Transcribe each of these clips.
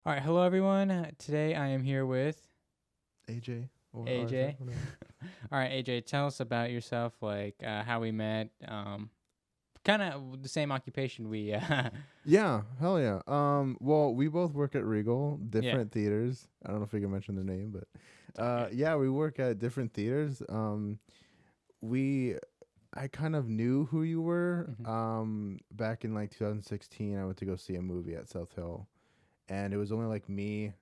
All right, hello everyone. Today I am here with AJ or AJ. Arthur, whatever. All right, AJ, tell us about yourself, like how we met. Kind of the same occupation we. Yeah, hell yeah. Well, we both work at Regal, Yeah. different theaters. I don't know if we can mention the name, but It's all good. yeah, we work at different theaters. We I kind of knew who you were. Hmm. Back in like 2016, I went to go see a movie at South Hill, and it was only like me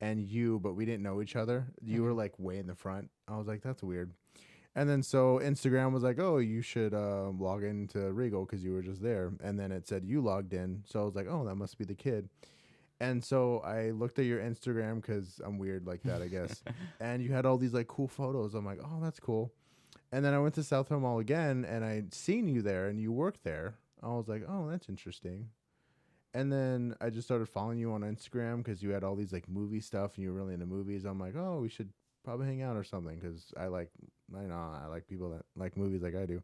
and you, but we didn't know each other. You were Hmm. like way in the front. I was like, that's weird. And then so Instagram was like, "Oh, you should log into Regal because you were just there." And then it said you logged in, so I was like, "Oh, that must be the kid." And so I looked at your Instagram because I'm weird like that, I guess. And you had all these like cool photos. I'm like, "Oh, that's cool." And then I went to South Hill Mall again, and I'd seen you there, and you worked there. I was like, "Oh, that's interesting." And then I just started following you on Instagram because you had all these like movie stuff, and you were really into movies. I'm like, "Oh, we should probably hang out or something," because I like people that like movies like I do.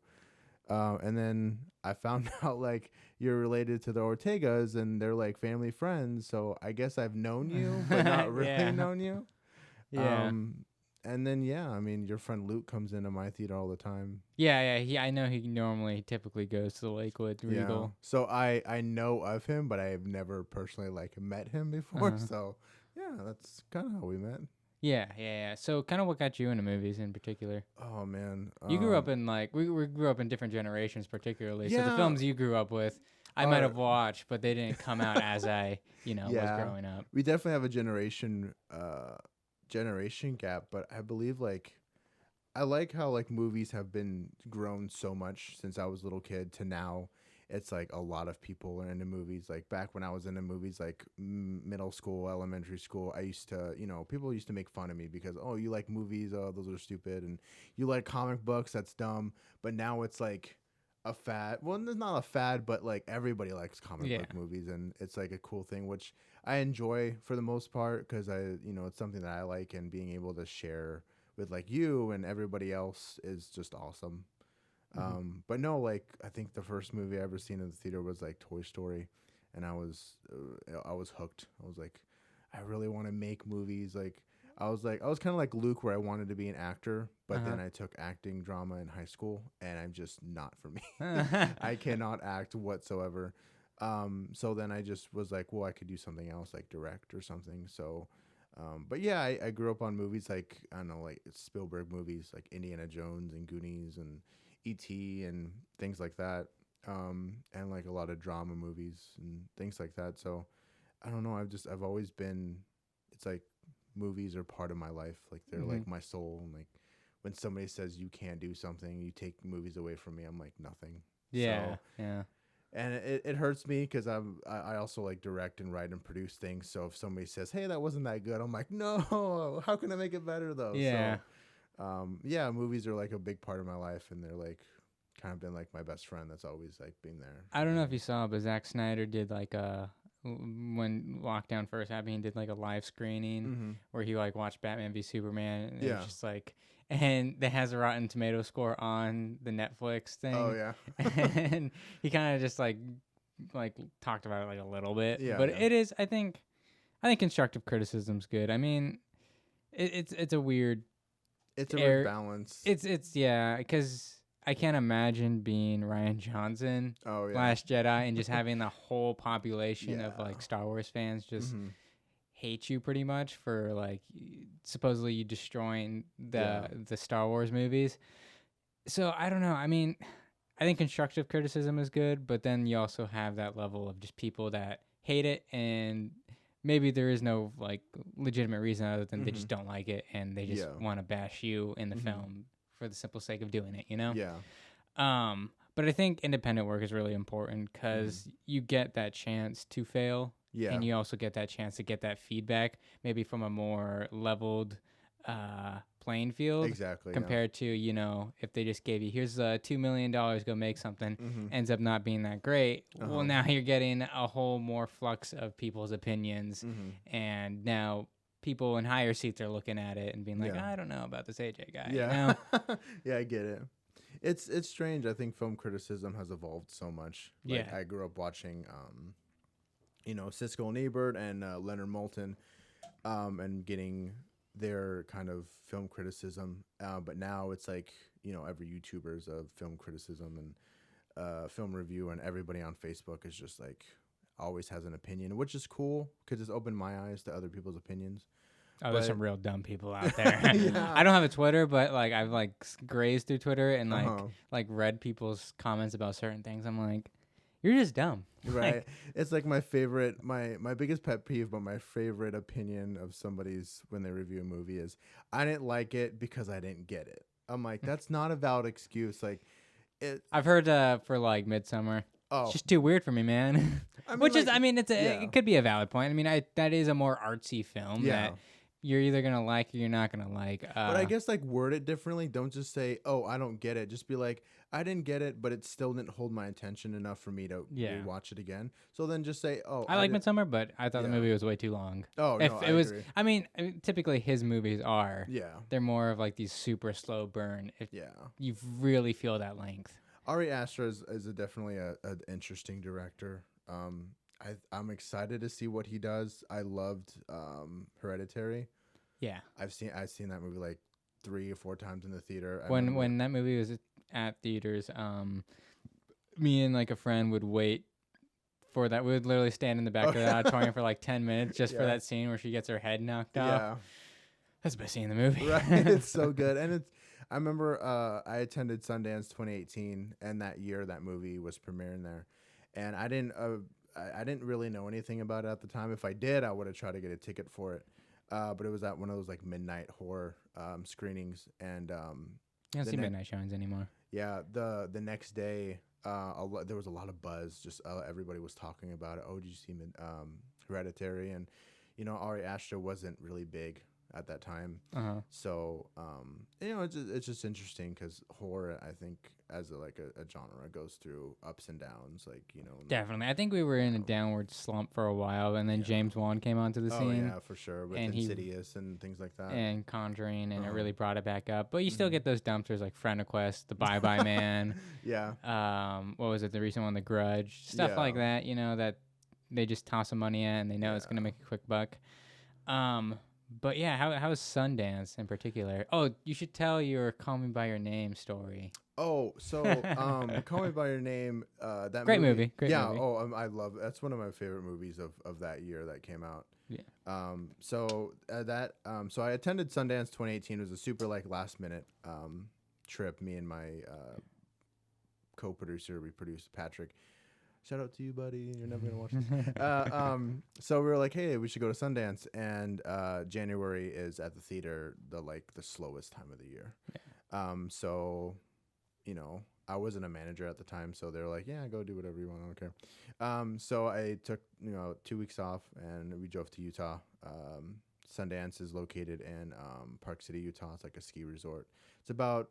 And then I found out like you're related to the Ortegas and they're like family friends. So I guess I've known you, but not really Yeah. known you. Yeah. Um, and then yeah, I mean your friend Luke comes into my theater all the time. Yeah. Yeah. I know he normally typically goes to the Lakewood Yeah. Regal. So I know of him, but I have never personally like met him before. Uh-huh. So yeah, that's kind of how we met. Yeah. Yeah. Yeah. So, kind of what got you into movies in particular? Oh man. You grew up in like we grew up in different generations, particularly. So the Yeah. films you grew up with, I might Are have watched, but they didn't come out as I, was yeah. growing up. We definitely have a generation gap, but I believe like I like how like movies have been grown so much since I was a little kid to now. It's like a lot of people are into movies. Like back when I was into movies, like middle school, elementary school, I used to, people used to make fun of me because, oh, you like movies, oh, those are stupid, and you like comic books, that's dumb. But now it's like a fad. Well, it's not a fad, but like everybody likes comic Yeah. book movies, and it's like a cool thing, which I enjoy for the most part because it's something that I like, and being able to share with like you and everybody else is just awesome. Hmm. But no, like I think the first movie I ever seen in the theater was like Toy Story, and I was hooked. I was like, I really want to make movies. I was kind of like Luke, where I wanted to be an actor, but Uh then I took acting drama in high school, and I'm just not for me. huh. I cannot act whatsoever. So then I just was like, well, I could do something else, like direct or something. So, but yeah, I grew up on movies like I don't know, like Spielberg movies, like Indiana Jones and Goonies and E.T. and things like that, and like a lot of drama movies and things like that. So I don't know. I've always been. It's like movies are part of my life. Like they're Hmm. like my soul. And like when somebody says you can't do something, you take movies away from me. I'm like nothing. Yeah. So Yeah. and it hurts me because I also like direct and write and produce things. So if somebody says, "Hey, that wasn't that good," I'm like, "No, how can I make it better though?" Yeah. So yeah, movies are like a big part of my life, and they're like kind of been like my best friend that's always like been there I for don't know me. if you saw, but Zack Snyder did like when lockdown first happened, he did like a live screening Mm-hmm. where he like watched Batman v Superman, and it was Yeah. just like, and that has a Rotten Tomato score on the Netflix Oh thing, yeah. and he kind of just like talked about it like a little bit, Yeah, but yeah. I think constructive criticism's good. I mean, it's a weird It's a weird air. balance. It's yeah, because I can't imagine being Ryan Johnson, Oh yeah. Last Jedi, and just having the whole population of Yeah. like Star Wars fans just Mm-hmm. hate you pretty much for like supposedly you destroying Yeah. the Star Wars movies. So I don't know. I mean, I think constructive criticism is good, but then you also have that level of just people that hate it and maybe there is no like legitimate reason other than they Mm-hmm. just don't like it and they just Yeah. want to bash you in the Mm-hmm. film for the simple sake of doing it. Yeah. But I think independent work is really important Mm-hmm. because you get that chance to fail Yeah. and you also get that chance to get that feedback maybe from a more leveled playing field Exactly. Yeah. compared to if they just gave you here's $2 million, go make something, Mm-hmm. ends up not being that great. Well, Uh-huh. now you're getting a whole more flux of people's opinions, Mm-hmm. and now people in higher seats are looking at it and being like, Yeah. I don't know about this AJ guy. Yeah. Yeah, I get it. It's strange. I think film criticism has evolved so much. Like Yeah. I grew up watching Siskel and Ebert and Leonard Moulton, and getting their kind of film criticism. But now it's like, every YouTuber's a film criticism and film review, and everybody on Facebook is just like always has an opinion, which is cool because it's opened my eyes to other people's opinions. Oh, there's But some real dumb people out there. yeah, I don't have a Twitter, but like I've like grazed through Twitter and uh-huh. like read people's comments about certain things. I'm like, you're just dumb. Right. Like, It's like my favorite, my biggest pet peeve, but my favorite opinion of somebody's when they review a movie is, I didn't like it because I didn't get it. I'm like, that's not a valid excuse. Like, it. I've heard for like Midsummer. Oh, It's just too weird for me, man. I mean, Which is, like, I mean, yeah, it could be a valid point. I mean, that is a more artsy film yeah. that you're either gonna like or you're not gonna like. But I guess like word it differently. Don't just say, "Oh, I don't get it." Just be like, "I didn't get it, but it still didn't hold my attention enough for me to Yeah. watch it again." So then just say, "Oh, I like didn't." Midsummer, but I thought the Yeah. movie was way too long. Oh If no, it I was, agree. I mean, typically his movies are. Yeah, They're more of like these super slow burn. If yeah. you really feel that length. Ari Aster is definitely an interesting director. I'm excited to see what he does. I loved Hereditary. Yeah. I've seen that movie like 3 or 4 times in the theater. When that movie was at theaters, me and like a friend would wait for that. We would literally stand in the back of the auditorium for like 10 minutes just for Yeah. that scene where she gets her head knocked off. Yeah, That's the best scene in the movie. right. It's so good, and it's. I remember I attended Sundance 2018, and that year that movie was premiering there, and I didn't really know anything about it at the time. If I did, I would have tried to get a ticket for it, but it was at one of those like midnight horror screenings, and You don't the see ne- midnight showings anymore. yeah, the next day, there was a lot of buzz. Just everybody was talking about it. Oh, did you see Hereditary? And Ari Aster wasn't really big at that time, so it's just interesting because horror, I think, as a genre, goes through ups and downs. Like Definitely. I think we were in a downward slump for a while, and then Yeah. James Wan came onto the oh scene. yeah, for sure, with and he- Insidious and things like that. And Conjuring, and it Uh-huh. really brought it back up. But you still Mhm. get those dumpsters like FriendQuest, The Bye Bye Man. Yeah, What was it? The recent one, The Grudge, stuff like Yeah. that. That they just toss some money at, and they know it's gonna Yeah. make a quick buck. But yeah, how is Sundance in particular? Oh, you should tell your "Call Me by Your Name" story. Oh, so Call Me by Your Name. That Great movie. Great yeah. movie. Oh, I love. That's one of my favorite movies of that year that came out. Yeah. So so I attended Sundance 2018. It was a super like last minute trip. Me and my co-producer, we produced Patrick. Shout out to you, buddy. You're never gonna watch this. So we were like, hey, we should go to Sundance, and January is at the theater the slowest time of the year. Yeah. So I wasn't a manager at the time, so they're like, yeah, go do whatever you want. I don't care. So I took 2 weeks off, and we drove to Utah. Sundance is located in Park City, Utah. It's like a ski resort. It's about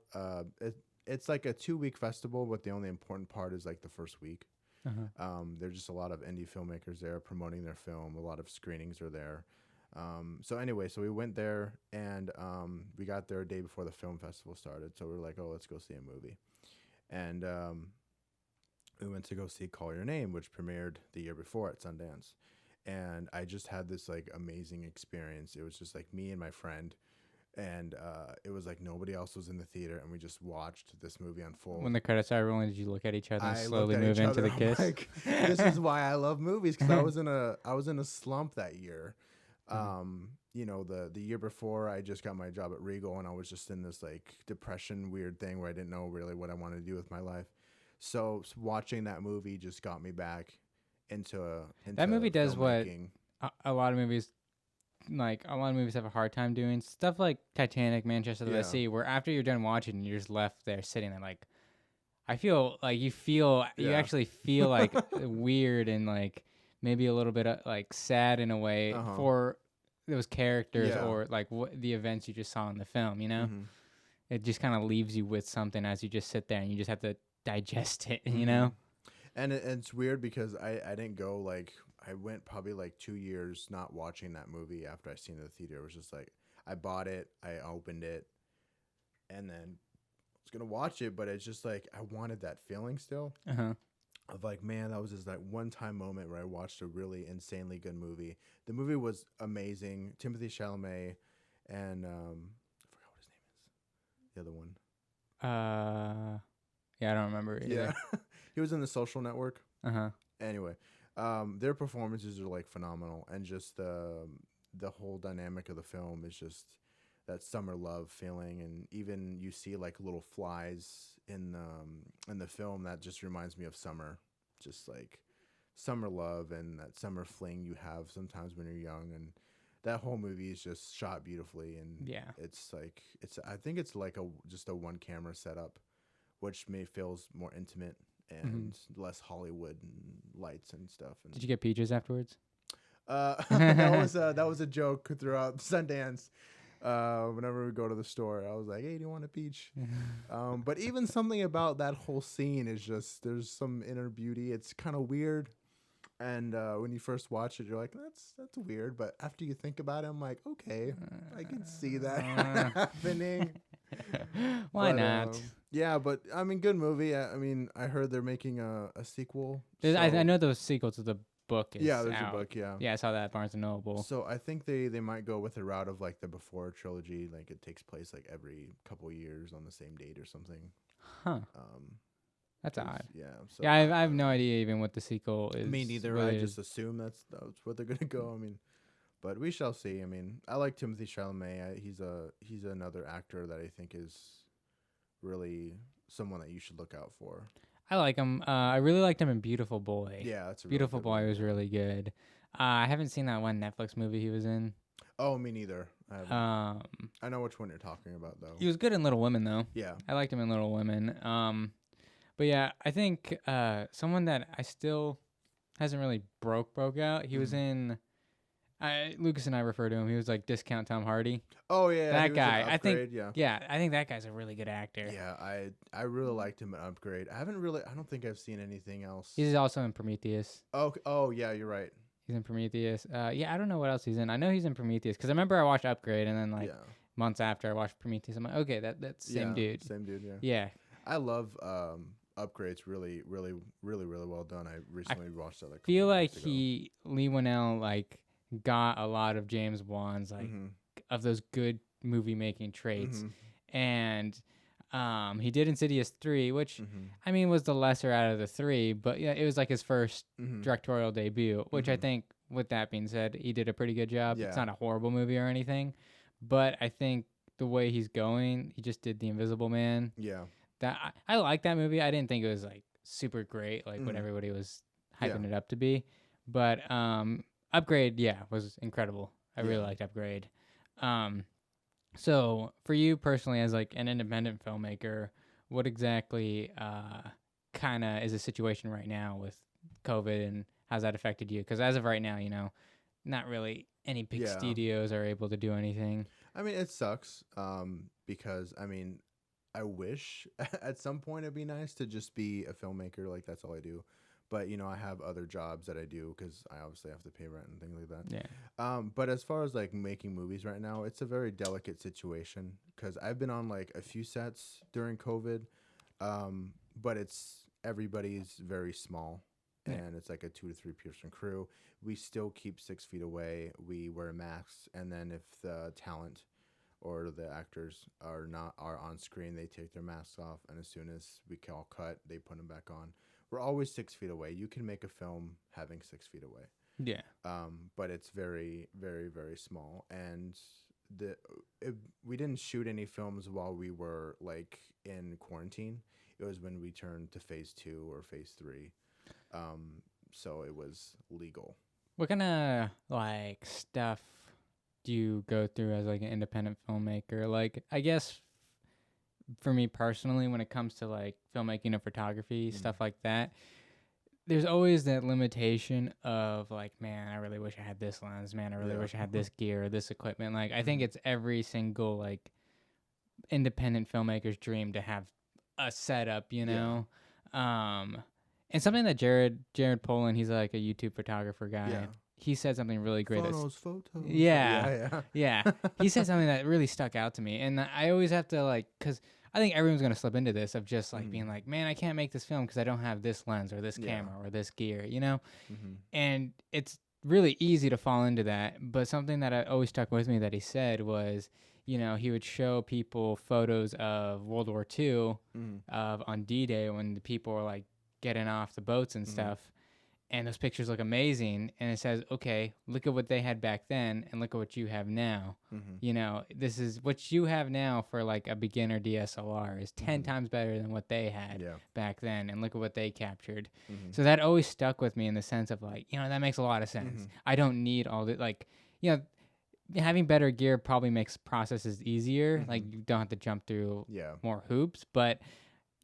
it's like a 2-week festival, but the only important part is like the first week. There's just a lot of indie filmmakers there promoting their film. A lot of screenings are there. So anyway, so we went there, and we got there a day before the film festival started. So we were like, oh, let's go see a movie. And we went to go see Call Your Name, which premiered the year before at Sundance. And I just had this like amazing experience. It was just like me and my friend. And it was like nobody else was in the theater, and we just watched this movie unfold. When the credits started rolling, did you look at each other and I slowly looked at move each into other, the I'm kiss? like, this is why I love movies, because I was in a slump that year. The year before, I just got my job at Regal, and I was just in this like depression weird thing where I didn't know really what I wanted to do with my life. So watching that movie just got me back into That movie does what filmmaking. a lot of movies have a hard time doing. Stuff like Titanic, Manchester by Yeah. the Sea, where after you're done watching, you're just left there sitting there like, you Yeah. actually feel like weird and like maybe a little bit like sad in a way Uh-huh. for those characters Yeah. or like the events you just saw in the film. Mhm. It just kind of leaves you with something as you just sit there and you just have to digest it. Mhm. And it's weird because I didn't go like I went probably like 2 years not watching that movie after I seen it in the theater. It was just like I bought it, I opened it, and then I was gonna watch it, but it's just like I wanted that feeling still. of like, man, that was just like one time moment where I watched a really insanely good movie. The movie was amazing. Timothy Chalamet and I forgot what his name is. The other one. Yeah, I don't remember Yeah, either. he was in The Social Network. Uh-huh. Anyway, their performances are like phenomenal, and just the whole dynamic of the film is just that summer love feeling, and even you see like little flies in the film that just reminds me of summer, just like summer love and that summer fling you have sometimes when you're young, and that whole movie is just shot beautifully, and Yeah. it's like it's I think it's like a just a one camera setup, which may feels more intimate Hmm. and less Hollywood and lights and stuff. And Did you get peaches afterwards? that was a joke throughout Sundance. Whenever we go to the store, I was like, "Hey, do you want a peach?" But even something about that whole scene is just there's some inner beauty. It's kind of weird, and when you first watch it, you're like, "That's weird." But after you think about it, I'm like, "Okay, I can see that happening." Why But not? yeah, but I mean, good movie. I mean, I heard they're making a sequel. I So know the sequel to the book yeah, is there's a out. book. Yeah. Yeah, I saw that at Barnes and Noble. So I think they might go with the route of like the Before trilogy, like it takes place like every couple years on the same date or something. Huh. Um, That's 'Cause, odd. yeah. So Yeah, I have no idea even what the sequel is. me neither. I really just is. assume that's what they're gonna go. I mean, but we shall see. I mean, I like Timothy Chalamet. He's another actor that I think is really someone that you should look out for. I like him. I really liked him in Beautiful Boy. Yeah, that's a really Beautiful good Boy one, was yeah. really good. I haven't seen that one Netflix movie he was in. Oh, me neither. I haven't. Um, I know which one you're talking about though. he was good in Little Women though. Yeah. I liked him in Little Women. But yeah, I think someone that I still hasn't really broke out. He was Mhm. in. Lucas and I refer to him. He was like Discount Tom Hardy. Oh yeah, That he was in guy. I think. Upgrade. Yeah. Yeah, I think that guy's a really good actor. Yeah, I really liked him in Upgrade. I don't think I've seen anything else. He's also in Prometheus. Oh yeah, you're right. He's in Prometheus. Yeah, I don't know what else he's in. I know he's in Prometheus because I remember I watched Upgrade and then like Yeah. months after I watched Prometheus, I'm like, okay, that's the same Yeah, dude. Same dude, yeah. Yeah, I love Upgrade's really well done. I recently watched that like a feel couple like months ago. Lee Winnell like got a lot of James Wan's like Mhm. of those good movie making traits, Mhm. and he did Insidious 3, which Mhm. I mean was the lesser out of the three, but yeah, it was like his first Mhm. directorial debut, which I Mhm. think, with that being said, he did a pretty good job. It's Yeah. not a horrible movie or anything, but I think the way he's going, he just did The Invisible Man. Yeah. That I like that movie. I didn't think it was like super great, like what Mhm. everybody was Yeah. hyping it up to be, but Upgrade, yeah, was incredible. I really Yeah. liked Upgrade. Um, so for you personally, as like an independent filmmaker, what exactly kind of is the situation right now with COVID, and how's that affected you? Because as of right now, not really any big Yeah. studios are able to do anything. I mean, it sucks. Because I mean, I wish at some point it'd be nice to just be a filmmaker. Like that's all I do. But I have other jobs that I do because I obviously have to pay rent and things like that. Yeah. But as far as like making movies right now, it's a very delicate situation because I've been on like a few sets during COVID, but everybody's very small, Yeah. and it's like a 2 to 3 person crew. We still keep 6 feet away. We wear masks, and then if the talent or the actors are on screen, they take their masks off, and as soon as we all cut, they put them back on. We're always 6 feet away. You can make a film having 6 feet away, Yeah. but it's very, very, very small. And we didn't shoot any films while we were like in quarantine. It was when we turned to phase 2 or phase 3, so it was legal. What kind of like stuff do you go through as like an independent filmmaker? Like, I guess for me personally, when it comes to like filmmaking and photography, stuff like that, there's always that limitation of like, man, I really wish I had this lens. Man, I really Yeah. wish I had this gear or this equipment. Like, I think it's every single like independent filmmaker's dream to have a setup, and something that Jared Polin, he's like a YouTube photographer guy. Yeah. He said something really great. Photos. Yeah. Yeah. Yeah, he said something that really stuck out to me, and I always have to like, cause I think everyone's gonna slip into this of just like being Mhm. like, man, I can't make this film because I don't have this lens or this Yeah. camera or this gear, you know. Mhm. And it's really easy to fall into that. But something that I always stuck with me that he said was, he would show people photos of World War II Mhm. of on D-Day when the people were like getting off the boats and Mhm. stuff. And those pictures look amazing. And it says, okay, look at what they had back then and look at what you have now. Mhm. This is what you have now for like a beginner DSLR is 10 Mhm. times better than what they had Yeah. back then. And look at what they captured. Mhm. So that always stuck with me in the sense of like, that makes a lot of sense. Mhm. I don't need all the, like, you know, having better gear probably makes processes easier. Like Mhm. you don't have to jump through Yeah. more hoops, but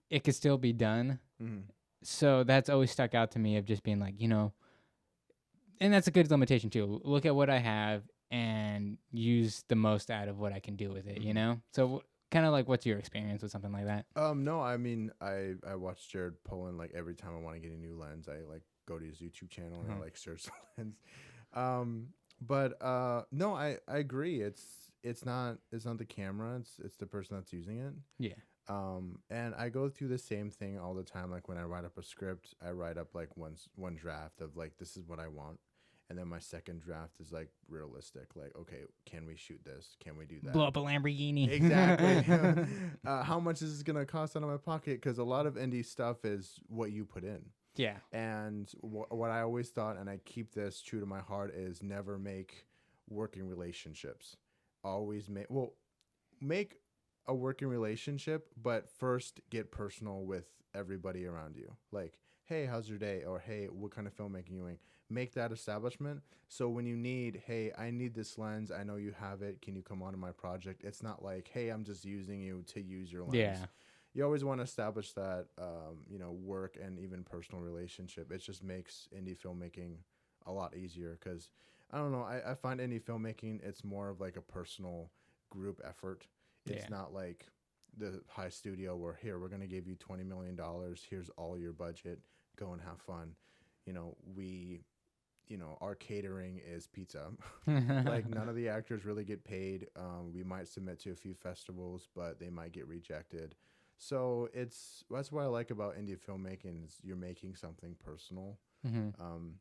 it could still be done. Mhm. So that's always stuck out to me of just being like, and that's a good limitation too. Look at what I have and use the most out of what I can do with it, Mhm. So kind of like what's your experience with something like that? No, I mean, I watch Jared Pullen like every time I want to get a new lens. I like go to his YouTube channel and I Uh-huh. like search the lens. But no, I agree. It's not the camera. It's the person that's using it. Yeah. And I go through the same thing all the time. Like when I write up a script, I write up like one draft of like this is what I want, and then my second draft is like realistic. Like, okay, can we shoot this? Can we do that? Blow up a Lamborghini. Exactly. How much is this gonna cost out of my pocket? Because a lot of indie stuff is what you put in. Yeah. And what I always thought, and I keep this true to my heart, is never make working relationships. Always make a working relationship, but first get personal with everybody around you. Like, hey, how's your day? Or hey, what kind of filmmaking you doing? Make that establishment. So when you need, hey, I need this lens. I know you have it. Can you come on to my project? It's not like, hey, I'm just using you to use your lens. Yeah. You always want to establish that, work and even personal relationship. It just makes indie filmmaking a lot easier because I don't know. I find indie filmmaking, it's more of like a personal group effort. It's Yeah. not like the high studio where here we're gonna give you $20 million. Here's all your budget. Go and have fun. We, our catering is pizza. Like none of the actors really get paid. We might submit to a few festivals, but they might get rejected. So that's what I like about indie filmmaking is you're making something personal. Hmm. Um,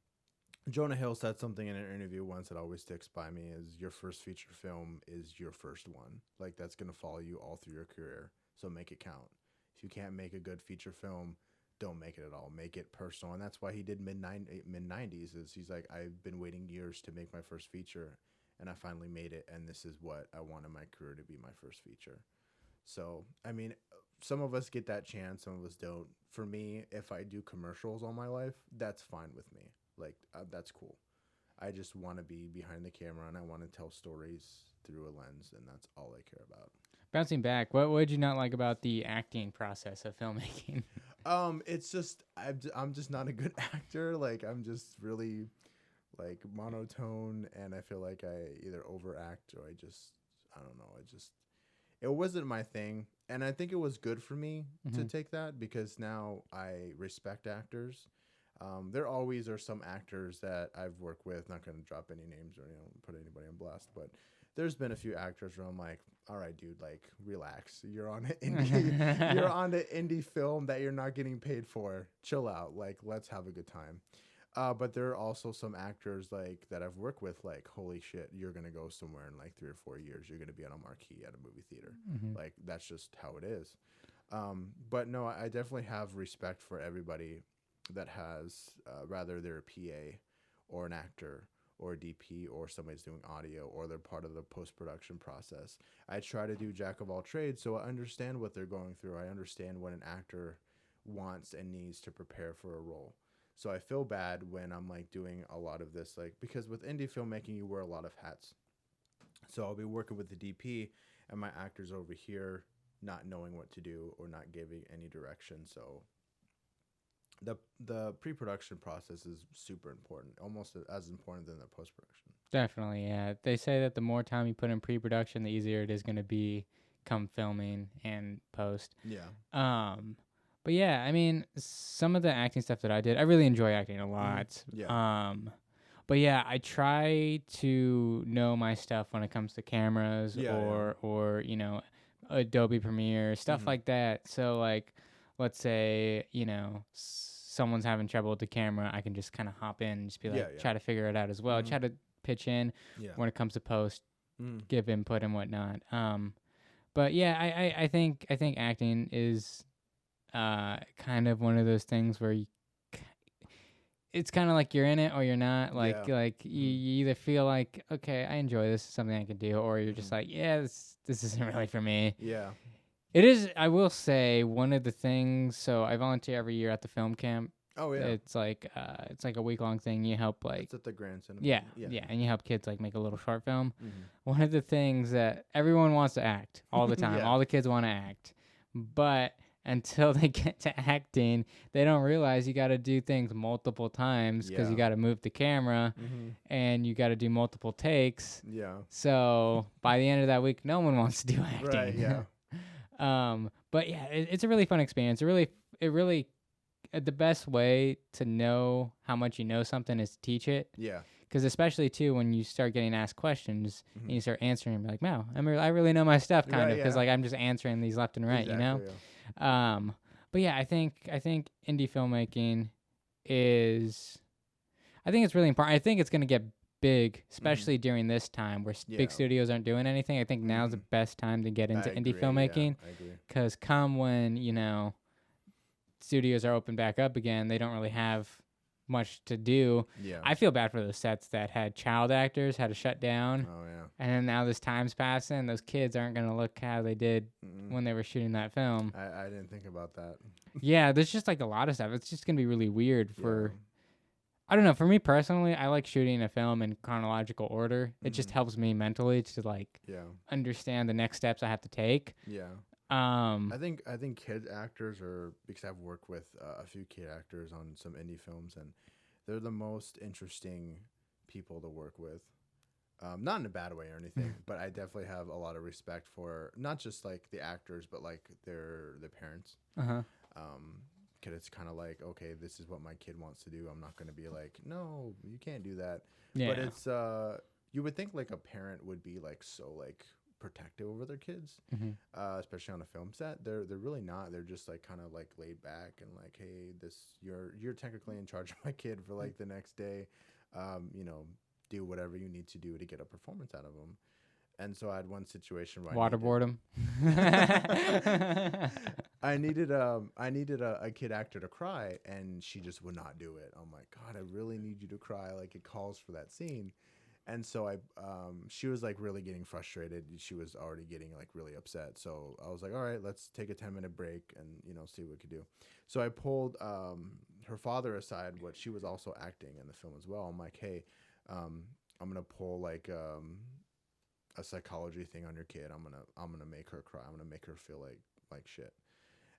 Jonah Hill said something in an interview once that always sticks by me is your first feature film is your first one. Like that's going to follow you all through your career. So make it count. If you can't make a good feature film, don't make it at all. Make it personal. And that's why he did mid 90s is he's like, I've been waiting years to make my first feature and I finally made it. And this is what I wanted my career to be my first feature. So, I mean, some of us get that chance, some of us don't. For me, if I do commercials all my life, that's fine with me. Like, that's cool. I just want to be behind the camera and I want to tell stories through a lens, and that's all I care about. Bouncing back, what did you not like about the acting process of filmmaking? It's just I'm just not a good actor. Like, I'm just really like monotone, and I feel like I either overact or I don't know. It wasn't my thing, and I think it was good for me to Hmm. take that because now I respect actors. There always are some actors that I've worked with. Not going to drop any names or put anybody on blast, but there's been a few actors where I'm like, all right, dude, like relax. You're on an indie, you're on an indie film that you're not getting paid for. Chill out. Like, let's have a good time. But there are also some actors like that I've worked with. Like, holy shit, you're gonna go somewhere in like 3 or 4 years. You're gonna be on a marquee at a movie theater. Hmm. Like, that's just how it is. But no, I definitely have respect for everybody that has rather they're a PA or an actor or a DP or somebody's doing audio or they're part of the post production process. I try to do jack of all trades, so I understand what they're going through. I understand what an actor wants and needs to prepare for a role. So I feel bad when I'm like doing a lot of this, like because with indie filmmaking you wear a lot of hats. So I'll be working with the DP and my actors over here not knowing what to do or not giving any direction. So the pre-production process is super important, almost as important than the post-production. Definitely, yeah. They say that the more time you put in pre-production, the easier it is going to be come filming and post. Yeah. Um, but yeah, I mean, some of the acting stuff that I did, I really enjoy acting a lot. Yeah. But yeah, I try to know my stuff when it comes to cameras Yeah, or Adobe Premiere, stuff Mhm. like that. So like, let's say someone's having trouble with the camera, I can just kind of hop in and just be Yeah, like yeah. try to figure it out as well. Mhm. Try to pitch in Yeah. when it comes to post, Mhm. give input and whatnot. But yeah, I think acting is kind of one of those things where it's kind of like you're in it or you're not. Like Yeah. like you, Mhm. you either feel like okay, I enjoy this, is something I can do, or you're just Mhm. like yeah, this isn't really for me. Yeah. It is. I will say one of the things. So I volunteer every year at the film camp. Oh yeah. It's like a week long thing. You help like It's at the Grand Cinema. yeah Yeah. yeah, and you help kids like make a little short film. Mhm. One of the things that everyone wants to act all the time. Yeah. All the kids want to act, but until they get to acting, they don't realize you got to do things multiple times because you Yeah. got to move the camera Mhm. and you got to do multiple takes. Yeah. So by the end of that week, no one wants to do Right. acting. Yeah. But yeah, it's a really fun experience. It really, the best way to know how much you know something is to teach it. Yeah. Because especially too when you start getting asked questions and Mhm. you start answering, you're like, wow, I really know my stuff kind of Right. because Yeah. like I'm just answering these left and right, you know. Exactly. Yeah. Um, but yeah, I think indie filmmaking is I think it's really important. I think it's gonna get big, Mhm. especially during this time where big Yeah. studios aren't doing anything. I think now's the Mhm. best time to get I into indie agree. Yeah. filmmaking I agree. because come when studios are open back up again, they don't really have much to do. Yeah. I feel bad for those sets that had child actors had to shut down, Oh yeah. and then now this time's passing. Those kids aren't gonna look how they did Mm. when they were shooting that film. I didn't think about that. Yeah, there's just like a lot of stuff. It's just gonna be really weird Yeah. for. I don't know. For me personally, I like shooting a film in chronological order. It just Mhm. helps me mentally to like Yeah. understand the next steps I have to take. Yeah. Um, I think kid actors are because I've worked with a few kid actors on some indie films, and they're the most interesting people to work with. Not in a bad way or anything, but I definitely have a lot of respect for not just like the actors, but like their parents. uh-huh. Um, cause it's kind of like, okay, this is what my kid wants to do. I'm not gonna be like, no, you can't do that. But Yeah. it's you would think like a parent would be like so like protective over their kids, Hmm. especially on a film set. They're really not. They're just like kind of like laid back and like, hey, this you're technically in charge of my kid for like the next day. You know, do whatever you need to do to get a performance out of them. And so I had one situation where Waterboard them. I needed a kid actor to cry, and she just would not do it. I'm like, God, I really need you to cry. Like it calls for that scene. And so she was like really getting frustrated. She was already getting like really upset. So I was like, all right, let's take a 10-minute break and see what we could do. So I pulled her father aside. What she was also acting in the film as well. I'm like, hey, I'm gonna pull like a psychology thing on your kid. I'm gonna make her cry. I'm gonna make her feel like shit.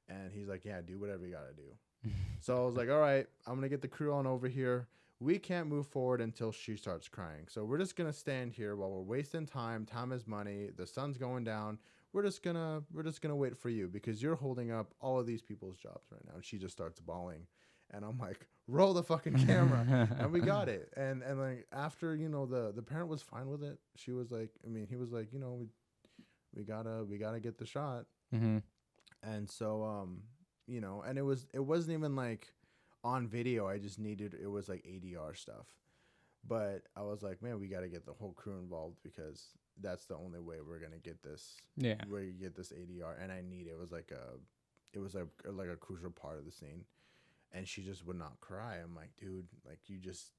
And he's like, yeah, do whatever you gotta do. So I was like, all right, I'm gonna get the crew on over here. We can't move forward until she starts crying. So we're just gonna stand here while we're wasting time. Time is money. The sun's going down. We're just gonna wait for you because you're holding up all of these people's jobs right now. And she just starts bawling. And I'm like, roll the fucking camera. And we got it. And like after, the parent was fine with it. She was like, I mean, he was like, we gotta get the shot. Hmm. And so and it wasn't even like on video. I just needed it was like ADR stuff. But I was like, man, we got to get the whole crew involved because that's the only way we're gonna get this. Yeah. Where you get this ADR, and I need it was like a crucial part of the scene, and she just would not cry. I'm like, dude, like you just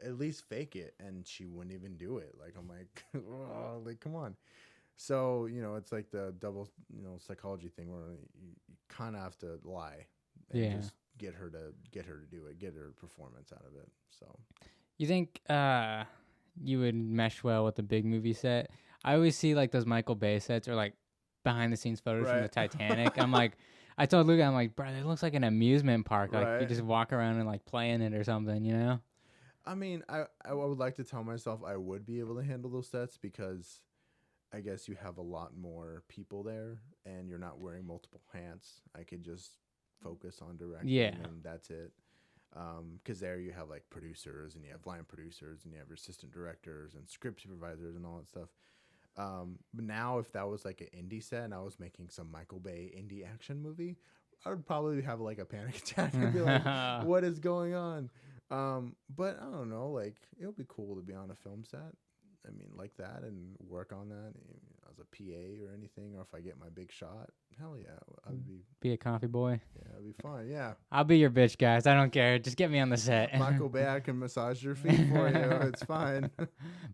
at least fake it, and she wouldn't even do it. Like I'm like, oh, like come on. So it's like the double psychology thing where you kind of have to lie and Yeah. just get her to do it, get her performance out of it. So You think you would mesh well with the big movie set? I always see like those Michael Bay sets or like behind the scenes photos from the Right. Titanic. I'm like, I told Luca, I'm like, bro, it looks like an amusement park. Like you Right. just walk around and like play in it or something, you know? I mean, I would like to tell myself I would be able to handle those sets because I guess you have a lot more people there and you're not wearing multiple hats. I could just focus on directing Yeah. and that's it. Because there you have like producers and you have line producers and you have assistant directors and script supervisors and all that stuff. But now if that was like an indie set and I was making some Michael Bay indie action movie, I would probably have like a panic attack and be like, what is going on? But I don't know, like it would be cool to be on a film set. I mean, like that and work on that as a PA or anything, or if I get my big shot, hell yeah, I'd be. Be a coffee boy. Yeah, it'd be fun. Yeah, I'll be your bitch, guys. I don't care. Just get me on the set. Michael Bay, I can massage your feet for you. It's fine.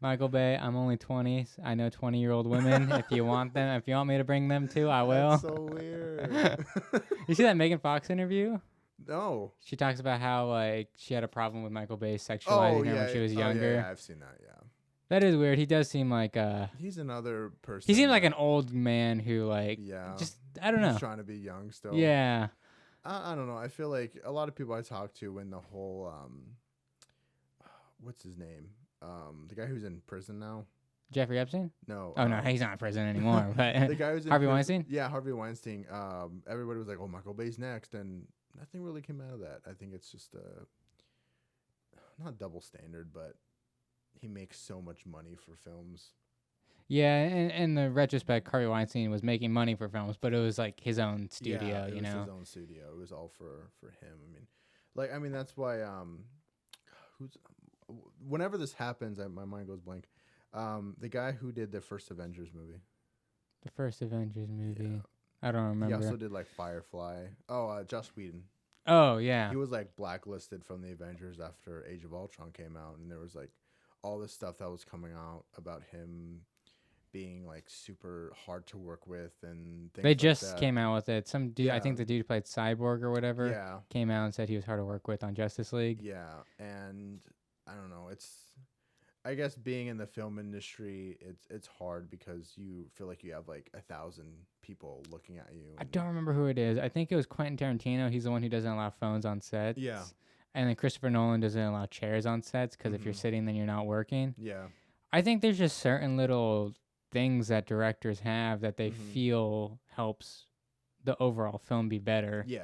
Michael Bay, I'm only 20. I know 20-year-old women. If you want them, if you want me to bring them too, I will. That's so weird. You see that Megan Fox interview? No. She talks about how like she had a problem with Michael Bay sexualizing her when she was younger. Yeah, I've seen that. Yeah. That is weird. He does seem like he's another person. He seems like an old man who like just I don't know. He's trying to be young still. Yeah. I don't know. I feel like a lot of people I talk to when the whole what's his name? The guy who's in prison now. Jeffrey Epstein? No. Oh no, he's not in prison anymore. But the guy who's in Harvey prison, Weinstein? Yeah, Harvey Weinstein. Everybody was like, "Oh, Michael Bay's next," and nothing really came out of that. I think it's just not double standard, but he makes so much money for films. Yeah, in the retrospect, Harvey Weinstein was making money for films, but it was like his own studio, yeah, it you was know. his own studio. It was all for him. I mean, that's why whenever this happens, my mind goes blank. The guy who did the first Avengers movie. The first Avengers movie. Yeah. I don't remember. He also did like Firefly. Oh, Joss Whedon. Oh yeah. He was like blacklisted from the Avengers after Age of Ultron came out, and there was like all this stuff that was coming out about him being like super hard to work with and things They like just that. came out with it. Some dude, I think the dude who played Cyborg or whatever, Yeah. came out and said he was hard to work with on Justice League. Yeah, and I don't know. I guess being in the film industry, it's hard because you feel like you have like 1,000 people looking at you. I don't remember who it is. I think it was Quentin Tarantino. He's the one who doesn't allow phones on sets. Yeah. And then Christopher Nolan doesn't allow chairs on sets because if you're sitting, then you're not working. Yeah. I think there's just certain little things that directors have that they feel helps the overall film be better. Yeah.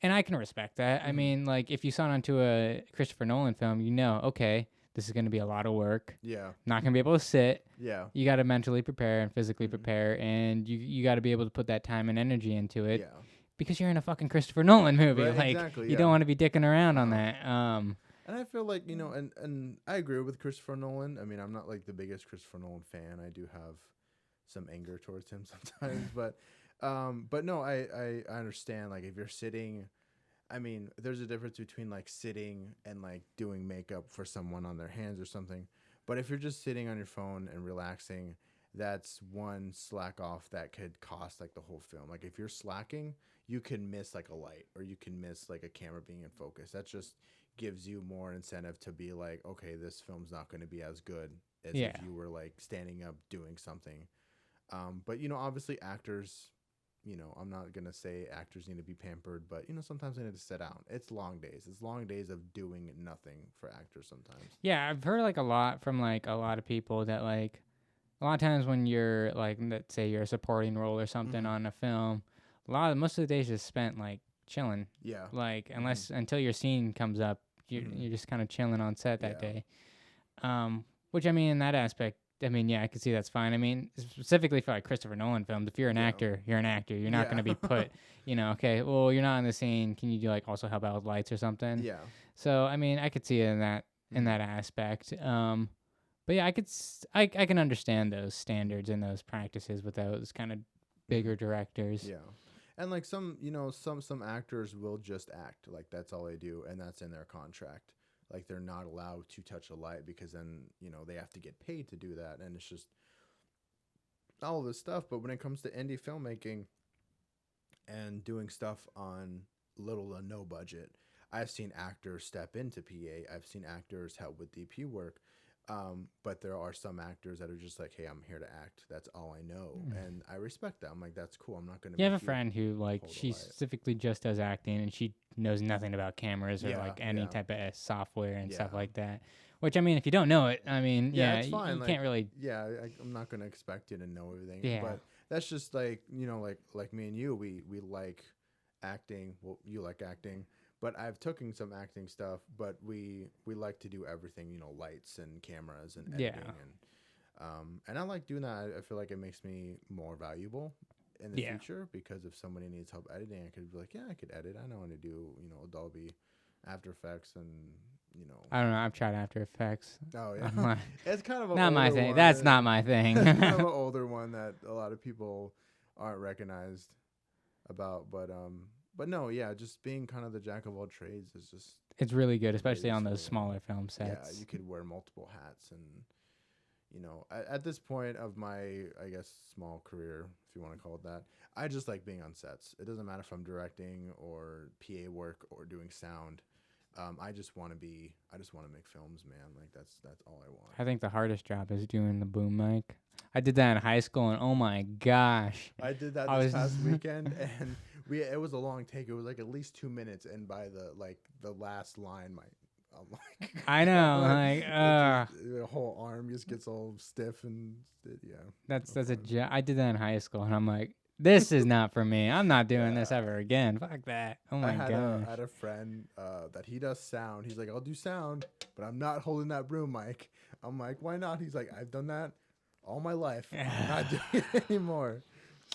And I can respect that. I mean, like, if you sign onto a Christopher Nolan film, you know, okay, this is going to be a lot of work. Yeah. Not going to be able to sit. Yeah. You got to mentally prepare and physically prepare, and you got to be able to put that time and energy into it. Yeah. Because you're in a fucking Christopher Nolan movie. Right, like, exactly, you don't want to be dicking around on that. And I feel like, and I agree with Christopher Nolan. I mean, I'm not like the biggest Christopher Nolan fan. I do have some anger towards him sometimes, but no, I understand. Like, if you're sitting, I mean, there's a difference between like sitting and like doing makeup for someone on their hands or something. But if you're just sitting on your phone and relaxing, that's one slack off that could cost like the whole film. Like, if you're slacking, you can miss like a light or you can miss like a camera being in focus. That just gives you more incentive to be like, okay, this film's not going to be as good as if you were like standing up doing something. But obviously actors, I'm not going to say actors need to be pampered, but sometimes they need to sit down. It's long days. It's long days of doing nothing for actors sometimes. Yeah, I've heard like a lot from like a lot of people that like a lot of times when you're like, let's say you're a supporting role or something on a film, most of the days is spent like chilling. Yeah. Like until your scene comes up, you're just kind of chilling on set that day. Which I mean, in that aspect, I mean, yeah, I could see that's fine. I mean, specifically for like Christopher Nolan films, if you're an actor, you're an actor. You're not going to be put, okay, well, you're not in the scene. Can you do like also help out with lights or something? Yeah. So I mean, I could see it in that aspect. But yeah, I can understand those standards and those practices with those kind of bigger directors. Yeah. And like some actors will just act, like that's all they do, and that's in their contract. Like, they're not allowed to touch a light because then, they have to get paid to do that. And it's just all this stuff. But when it comes to indie filmmaking and doing stuff on little to no budget, I've seen actors step into PA. I've seen actors help with DP work. But there are some actors that are just like, hey, I'm here to act. That's all I know. And I respect that. I'm like, that's cool. I'm not going to. You have a friend who like she specifically just does acting and she knows nothing about cameras or like any type of software and stuff like that. Which, I mean, if you don't know it, I mean, it's fine. You can't really. Yeah, I'm not going to expect you to know everything. Yeah. But that's just like, like me and you, we like acting. Well, you like acting. But I've taken some acting stuff, but we like to do everything, lights and cameras and editing And I like doing that. I feel like it makes me more valuable in the Yeah. future, because if somebody needs help editing, I could be like, yeah, I could edit. I know how to do, Adobe After Effects and, you know. I don't know. I've tried After Effects. Oh, I'm yeah. like, It's kind of an not my older thing. one. That's not my thing. It's kind of an older one that a lot of people aren't recognized about. But no, yeah, just being kind of the jack of all trades is just It's really good, the especially on those greatest feeling. smaller film Yeah, sets. you could wear multiple hats, and at this point of my, I guess, small career, if you want to call it that, I just like being on sets. It doesn't matter if I'm directing or PA work or doing sound. I just want to make films, man. Like that's all I want. I think the hardest job is doing the boom mic. I did that in high school, and oh my gosh, I did that I this was past weekend, and it was a long take. It was like at least 2 minutes, and by the last line, I'm like, I know, God, like, the whole arm just gets all stiff, and yeah. that's no a fun. job. I did that in high school, and I'm like, this is not for me. I'm not doing this ever again. Fuck that. Oh my I gosh. had a friend that he does sound. He's like, I'll do sound, but I'm not holding that broom mic. I'm like, why not? He's like, I've done that all my life. I'm not doing it anymore.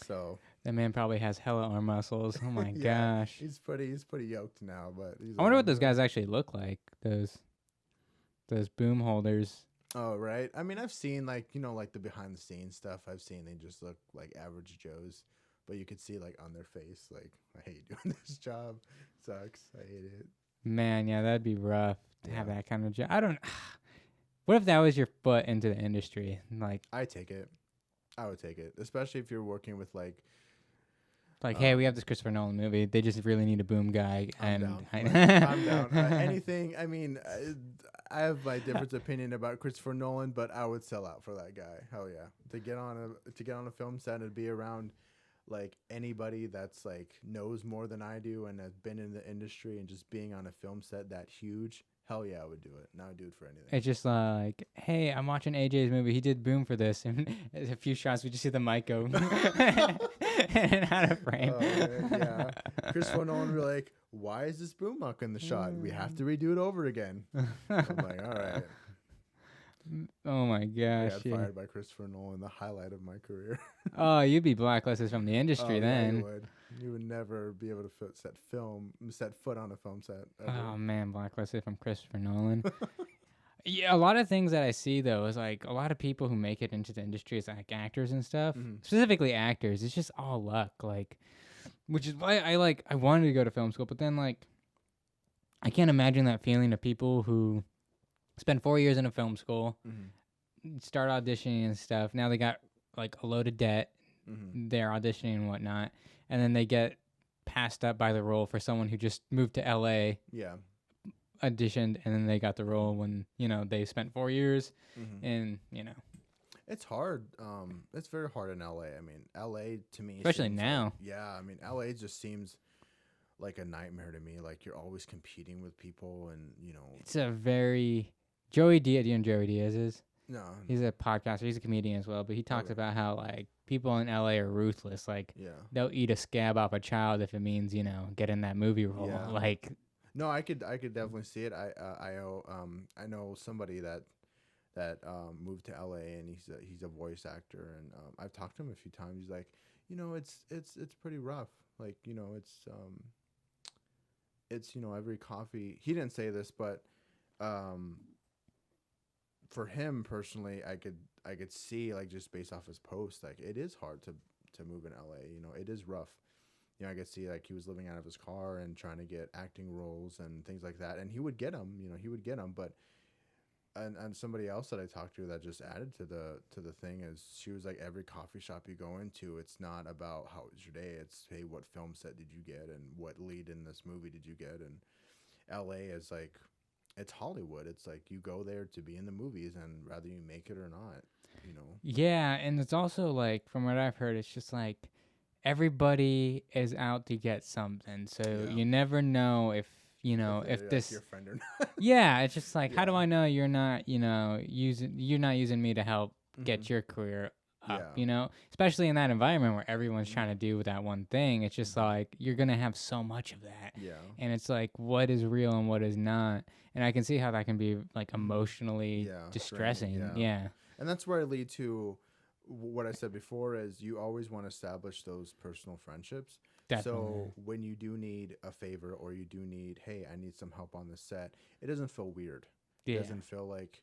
So That man probably has hella arm muscles. Oh my yeah, gosh. he's pretty yoked now. But he's I like, wonder what I'm those gonna- guys actually look like. Those boom holders. Oh right. I mean, I've seen like the behind the scenes stuff. I've seen they just look like average Joes, but you could see like on their face like, I hate doing this job. Sucks. I hate it. Man, yeah, that'd be rough to have Yeah. that kind of job. I don't. What if that was your foot into the industry? Like, I take it. I would take it, especially if you're working with like. hey, we have this Christopher Nolan movie. They just really need a boom guy. I'm and down. I'm down. Anything. I mean, I have my different opinion about Christopher Nolan, but I would sell out for that guy. Hell yeah! To get on a film set and be around like anybody that's like knows more than I do and has been in the industry, and just being on a film set that huge. Hell yeah, I would do it. Now I do it for anything. It's just like, hey, I'm watching AJ's movie. He did boom for this, and a few shots we just see the mic go and out of frame. Oh, man, yeah. Christopher Nolan would be like, why is this boom mic in the shot? We have to redo it over again. I'm like, all right. Oh my I gosh. got Yeah. fired by Christopher Nolan, the highlight of my career. Oh, you'd be blacklisted from the industry Yeah, then. you would never be able to set foot on a film set. Ever. Oh man, blacklisted from Christopher Nolan. Yeah, a lot of things that I see though is like a lot of people who make it into the industry as like actors and stuff, Mhm. specifically actors. It's just all luck, like, which is why I wanted to go to film school, but then like, I can't imagine that feeling of people who spend 4 years in a film school, Mhm. start auditioning and stuff. Now they got like a load of debt. Mhm. They're auditioning and whatnot, and then they get passed up by the role for someone who just moved to LA, Yeah. auditioned, and then they got the role when they spent 4 years, Mhm. and It's hard. It's very hard in LA. I mean, LA to me, especially seems now. like- yeah, I mean, LA just seems like a nightmare to me. Like you're always competing with people, and It's a very Joey Diaz. Do you know who Joey Diaz is? no, He's a podcaster. He's a comedian as well, but he talks Okay. about how like people in LA are ruthless. Like yeah. they'll eat a scab off a child if it means getting that movie role. Yeah. Like No, I could definitely see it. I know somebody that moved to LA, and he's a voice actor, and I've talked to him a few times. He's like, it's pretty rough. Like it's every coffee. He didn't say this, but for him personally, I could see like just based off his post, like it is hard to move in LA. It is rough. I could see like he was living out of his car and trying to get acting roles and things like that, and he would get them. He would get them, but. And somebody else that I talked to that just added to the thing is she was like, every coffee shop you go into, it's not about how was your day. It's, hey, what film set did you get, and what lead in this movie did you get? And LA is like, it's Hollywood. It's like you go there to be in the movies, and rather you make it or not, Yeah, and it's also like from what I've heard, it's just like everybody is out to get something. So Yeah. you never know if if if this your friend or not. yeah, it's just like how do Yeah. I know you're not using me to help get Mhm. your career up, Yeah. especially in that environment where everyone's trying to do that one thing. It's just like you're going to have so much of that. Yeah. And it's like what is real and what is not. And I can see how that can be like emotionally Yeah. Draining. distressing. Yeah. Yeah. And that's where I lead to what I said before is you always want to establish those personal friendships. Definitely. So when you do need a favor or you do need, hey, I need some help on this set, it doesn't feel weird. It Yeah. doesn't feel like,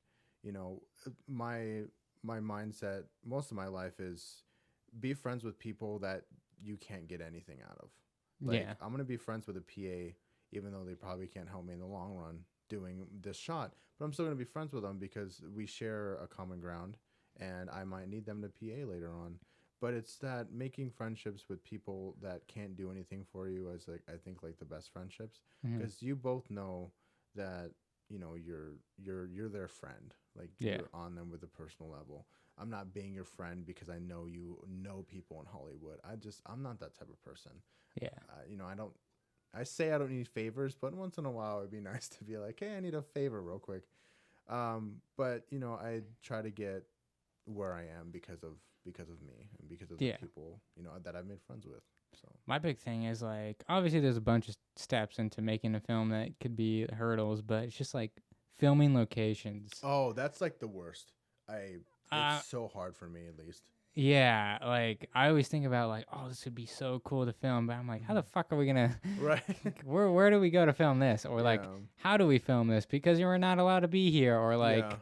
my mindset most of my life is be friends with people that you can't get anything out of. Like Yeah. I'm gonna be friends with a PA, even though they probably can't help me in the long run doing this shot. But I'm still gonna be friends with them because we share a common ground, and I might need them to PA later on. But it's that making friendships with people that can't do anything for you as like I think like the best friendships Mhm. because you both know that you're their friend. Like Yeah. you're on them with a personal level. I'm not being your friend because I know you know people in Hollywood. I'm not that type of person. Yeah. I don't. I say I don't need favors, but once in a while it'd be nice to be like, hey, I need a favor real quick. But I try to get where I am because of me and because of the Yeah. people that I've made friends with. So My big thing is like obviously there's a bunch of steps into making a film that could be hurdles, but it's just like filming locations. that's like the worst. Uh, It's so hard for me at least. Yeah, like I always think about like, oh, this would be so cool to film, but I'm like, how the fuck are we gonna? Right. where do we go to film this? Or like, Yeah. how do we film this? Because you are not allowed to be here, or like,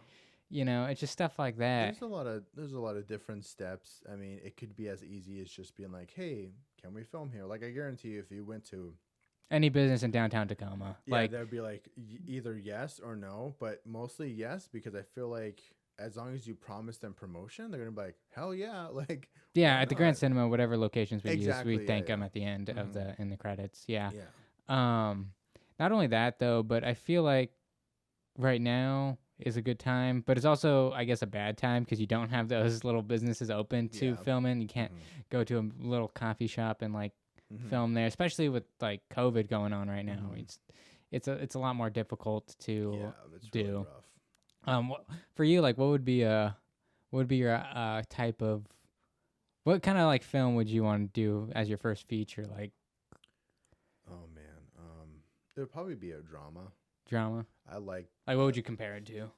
Yeah. it's just stuff like that. There's a lot of different steps. I mean, it could be as easy as just being like, "Hey, can we film here?" Like I guarantee you if you went to Any business in downtown Tacoma, like, there'd be like either yes or no, but mostly yes because I feel like as long as you promise them promotion, they're going to be like, "Hell yeah." Like yeah, why at the Grand not? Cinema, whatever locations we Exactly, use, we yeah, thank them yeah. at the end of in the credits. Yeah. Yeah. Not only that though, but I feel like right now is a good time, but it's also, I guess, a bad time because you don't have those little businesses open to Yeah. filming. You can't go to a little coffee shop and like Mhm. film there, especially with like COVID going on right now. Mhm. It's a lot more difficult to Yeah, it's really do. rough. For you, like, what would be your type of what kind of like film would you want to do as your first feature, like Oh man. It would probably be a drama. drama? I like Like, what would you compare it to?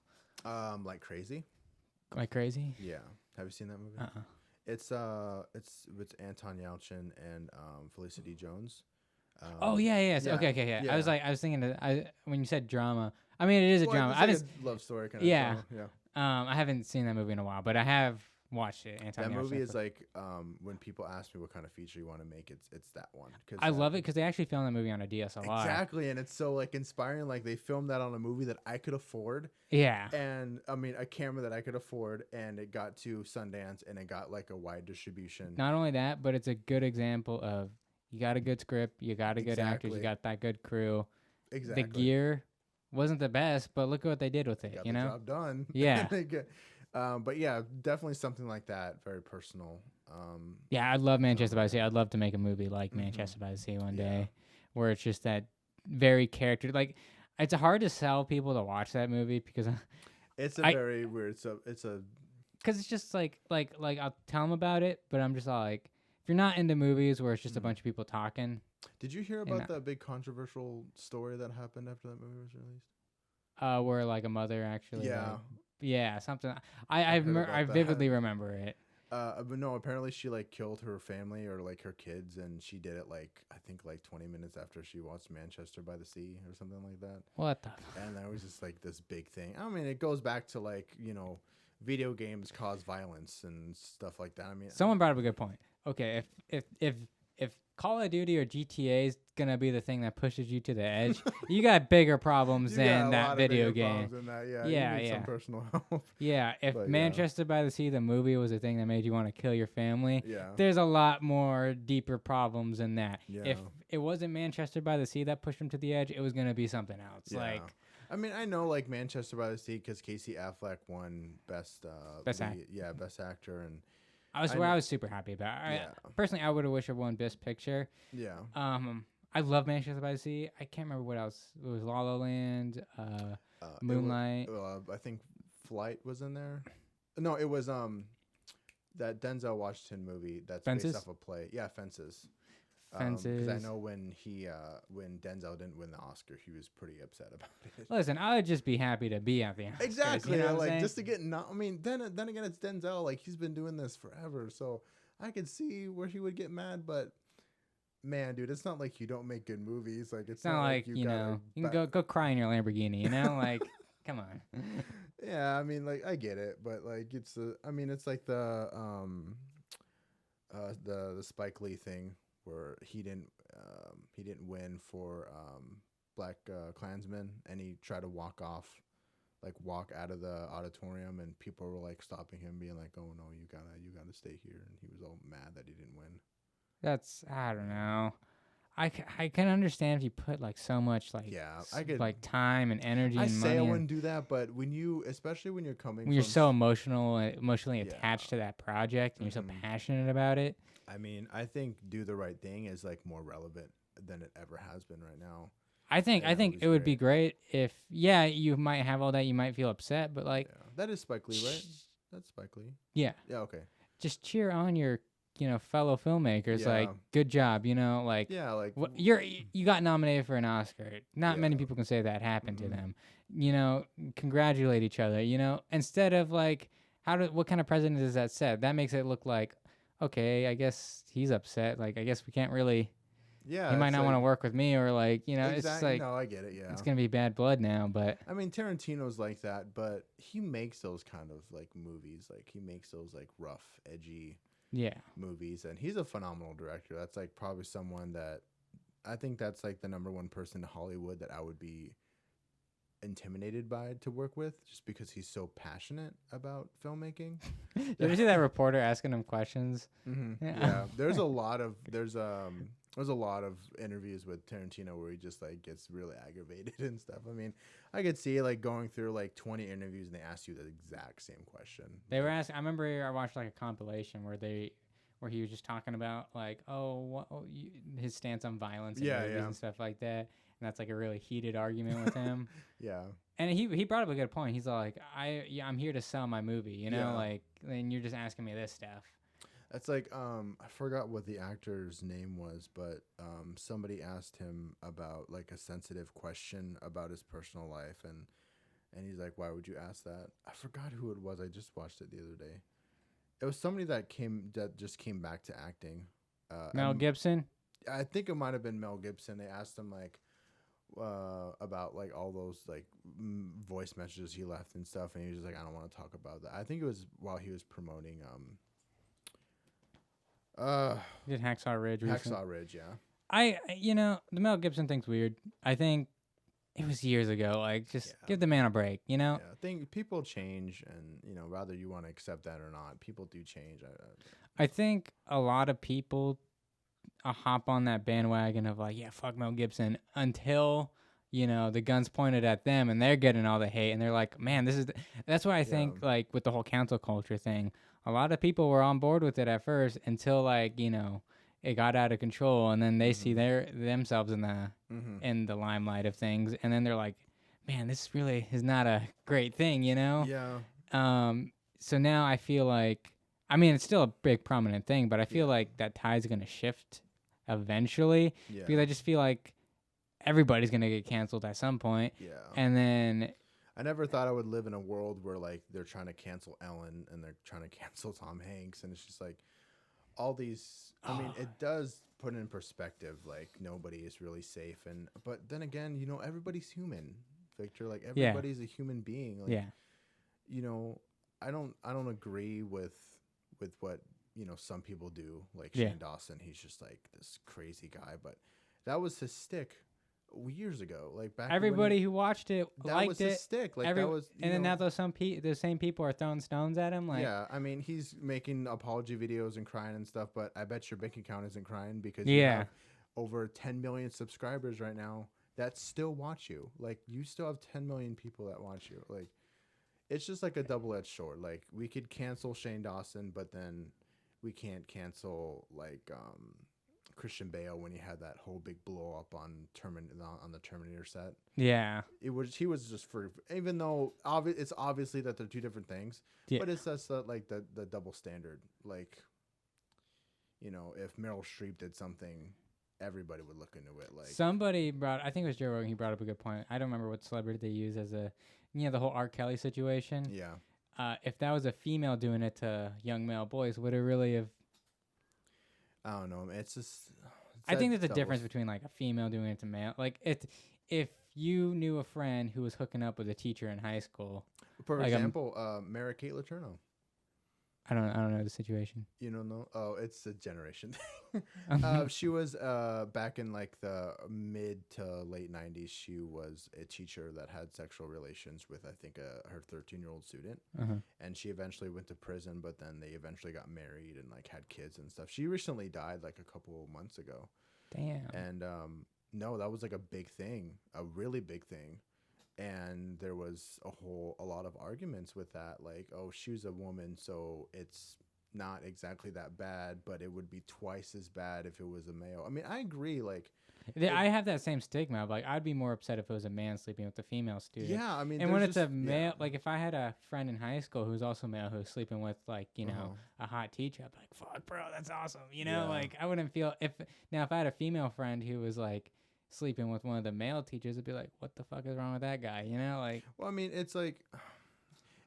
like Crazy. Like Crazy? Yeah. Have you seen that movie? Uh-uh. It's with Anton Yelchin and Felicity Jones. Oh yeah, yeah. yeah, Okay, I yeah. was thinking when you said drama. I mean, it is a drama. It's like a love story kind of. Yeah. Drama. Yeah. I haven't seen that movie in a while, but I have watched it. That movie is like when people ask me what kind of feature you want to make, it's that one. I love it because they actually filmed that movie on a DSLR. Exactly, and it's so like inspiring. Like they filmed that on a movie that I could afford. Yeah. And I mean a camera that I could afford, and it got to Sundance, and it got like a wide distribution. Not only that, but it's a good example of you got a good script, you got a good actors, you Exactly. got that good crew. Exactly. The gear wasn't the best, but look at what they did with it. Got the job done. Yeah. But yeah, definitely something like that. Very personal. Yeah, I'd love Manchester by the Sea. I'd love to make a movie like Manchester by the Sea one Yeah. day, where it's just that very character. Like, it's hard to sell people to watch that movie because it's very weird. So it's just like I'll tell them about it, but I'm just all like, if you're not into movies where it's just a bunch of people talking. Did you hear about that big controversial story that happened after that movie was released? Where like a mother actually. Yeah. Like, yeah, something. I vividly remember it. But no, apparently she like killed her family or like her kids, and she did it like I think like 20 minutes after she watched Manchester by the Sea or something like that. What the? And that was just like this big thing. I mean, it goes back to like video games cause violence and stuff like that. I mean, Someone brought up a good point. Okay, if Call of Duty or GTA is gonna be the thing that pushes you to the edge, you got bigger problems than that video game. Yeah, you need some personal help. Yeah, if But, Manchester by the Sea, the movie, was a thing that made you want to kill your family, Yeah. there's a lot more deeper problems than that. Yeah. If it wasn't Manchester by the Sea that pushed him to the edge, it was gonna be something else. Yeah. Like, I mean, I know like Manchester by the Sea because Casey Affleck won best best actor, and I was super happy about. Yeah. Personally, I would have wished I won Best Picture. yeah. I love Manchester by the Sea. I can't remember what else. It was La La Land, Moonlight. I think Flight was in there. No, it was that Denzel Washington movie that's based Fences, off a play. Yeah, Fences. Because I fences. know when Denzel didn't win the Oscar, he was pretty upset about it. Listen, I would just be happy to be at the Oscars. You Exactly. know what I'm Like saying? just to get not. I mean, then again, it's Denzel. Like he's been doing this forever, so I could see where he would get mad. But man, dude, it's not like you don't make good movies. Like It's it's not not like like you you gotta. know you can go cry in your Lamborghini. You know, like come on. Yeah, I mean, like I get it, but like it's I mean, it's like the Spike Lee thing where he didn't win for Black Klansman, and he tried to walk out of the auditorium, and people were like stopping him, being like, "Oh no, you gotta stay here," and he was all mad that he didn't win. That's I don't know. I can understand if you put like so much like Yeah, I could. like time and energy I and say I money wouldn't do that, but especially when you're coming when you're from, so emotionally yeah, attached to that project and you're so hmm passionate about it. I mean, I think "Do the Right Thing" is like more relevant than it ever has been right now. I And that think movie's it would be great. great if yeah, you might have all that, you might feel upset, but like Yeah, that is Spike Lee, right? That's Spike Lee. yeah, Yeah. Okay. just cheer on your fellow filmmakers like Yeah. good job, like Yeah. Like. what you got nominated for an Oscar. Not many Yeah. people can say that happened to hmm them. Congratulate each other, instead of like what kind of president is that set? That makes it look like okay, I guess he's upset. Like I guess we can't really he Yeah. might It's not want to like work with me or like, it's just exactly. like No, I get it. Yeah. it's going to be bad blood now, but I mean, Tarantino's like that, but he makes those kind of like movies. Like he makes those like rough, edgy yeah. movies, and he's a phenomenal director. That's like probably someone that I think that's like the number one person in Hollywood that I would be intimidated by to work with, just because he's so passionate about filmmaking. Did you ever see that reporter asking him questions? Yeah, there's a lot of interviews with Tarantino where he just like gets really aggravated and stuff. I mean, I could see like going through like 20 interviews and they ask you the exact same question. They were asking. I remember I watched like a compilation where he was just talking about like, his stance on violence in Yeah, movies yeah, and stuff like that, and that's like a really heated argument with him. yeah, And he brought up a good point. He's like, I'm here to sell my movie, yeah. like, and you're just asking me this stuff. That's like I forgot what the actor's name was, but somebody asked him about like a sensitive question about his personal life, and he's like, "Why would you ask that?" I forgot who it was. I just watched it the other day. It was somebody that just came back to acting. Mel Gibson. I think it might have been Mel Gibson. They asked him like about like all those like voice messages he left and stuff, and he was just like, "I don't want to talk about that." I think it was while he was promoting Did Hacksaw Ridge recently. Hacksaw Ridge, yeah. The Mel Gibson thing's weird. I think it was years ago. Like, just Yeah. give the man a break, Yeah, I think people change, and whether you want to accept that or not, people do change. I think a lot of people hop on that bandwagon of like, yeah, fuck Mel Gibson until the gun's pointed at them and they're getting all the hate and they're like, man, that's why I think Yeah. like with the whole cancel culture thing, a lot of people were on board with it at first until like it got out of control and then they see themselves in the limelight of things and then they're like, man, this really is not a great thing, Yeah, So now I feel like, I mean, it's still a big prominent thing, but I feel Yeah. like that tide's gonna shift eventually yeah, because I just feel like everybody's gonna get canceled at some point, yeah. and then I never thought I would live in a world where like they're trying to cancel Ellen and they're trying to cancel Tom Hanks, and it's just like all these. I mean, it does put in perspective like nobody is really safe, but then again, everybody's human, Victor. Like yeah, everybody's a human being. Like, yeah, I don't agree with what some people do, like yeah. Shane Dawson. He's just like this crazy guy, but that was his stick years ago, like back Everybody who watched it that liked was his it. stick, like Every, that was and then now those same people are throwing stones at him. Like, yeah, I mean, he's making apology videos and crying and stuff, but I bet your bank account isn't crying because you yeah, have over 10 million subscribers right now that still watch you. Like, you still have 10 million people that watch you. Like, it's just like a double-edged sword. Like, we could cancel Shane Dawson, but then we can't cancel like Christian Bale when he had that whole big blow up on the Terminator set. Yeah. He was just for, even though it's obviously that they're two different things, Yeah. but it's just like the double standard. Like, if Meryl Streep did something, everybody would look into it. Like, Somebody I think it was Joe Rogan, he brought up a good point. I don't remember what celebrity they use as the whole R. Kelly situation. yeah, If that was a female doing it to young male boys, would it really have? I don't know. It's just. I think there's a difference between like a female doing it to male. Like if you knew a friend who was hooking up with a teacher in high school, For like, example, Mary Kate Letourneau. I don't know the situation. You don't know? Oh, it's a generation thing. She was back in like the mid to late 90s. She was a teacher that had sexual relations with, I think, her 13-year-old student. Uh-huh. And she eventually went to prison, but then they eventually got married and like had kids and stuff. She recently died like a couple months ago. Damn. And no, that was like a big thing, a really big thing. And there was a lot of arguments with that, like, oh, she was a woman, so it's not exactly that bad, but it would be twice as bad if it was a male. I mean, I agree, like, I have that same stigma. Like, I'd be more upset if it was a man sleeping with a female student. yeah, I mean, and when it's a male, like if I had a friend in high school who's also male who's sleeping with like a hot teacher, I'd be like, fuck, bro, that's awesome. Yeah. Like I wouldn't feel if I had a female friend who was like sleeping with one of the male teachers, it'd be like, what the fuck is wrong with that guy? Like. Well, I mean, it's like,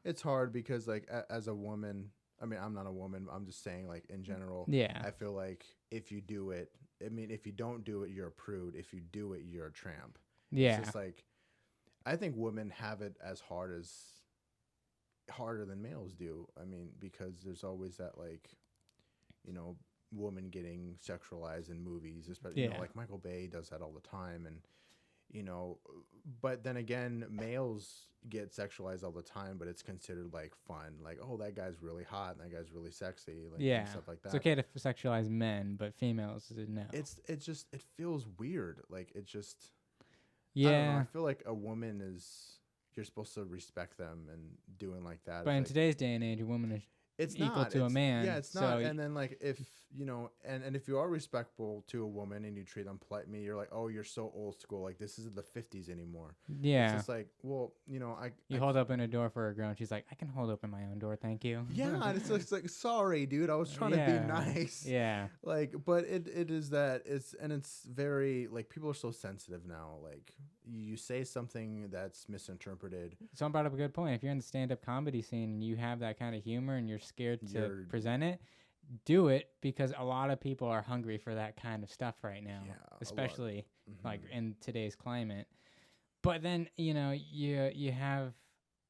it's hard because like as a woman, I mean, I'm not a woman. I'm just saying, like, in general. Yeah. I feel like if you do it, I mean, if you don't do it, you're a prude. If you do it, you're a tramp. Yeah. It's just like, I think women have it harder than males do. I mean, because there's always that, like, woman getting sexualized in movies, especially, like Michael Bay does that all the time. And, but then again, males get sexualized all the time, but it's considered like fun. Like, oh, that guy's really hot and that guy's really sexy. Like, and stuff like that. It's okay to sexualize men, but females, no. It feels weird. Like, it just, yeah. I don't know, I feel like a woman you're supposed to respect them and doing like that. But in like, today's day and age, a woman is equal to a man. Yeah, it's not. And then like if and if you are respectful to a woman and you treat them politely, you're like, oh, you're so old school. Like, this isn't the 50s anymore. Yeah. It's just like, well, you hold open a door for a girl and she's like, I can hold open my own door, thank you. Yeah, and it's like, sorry, dude, I was trying to be nice. Yeah. Like, but it is that it's very, like, people are so sensitive now. Like, you say something that's misinterpreted. Someone brought up a good point. If you're in the stand-up comedy scene and you have that kind of humor and you're scared to present it, do it, because a lot of people are hungry for that kind of stuff right now, especially like in today's climate. But then, you have,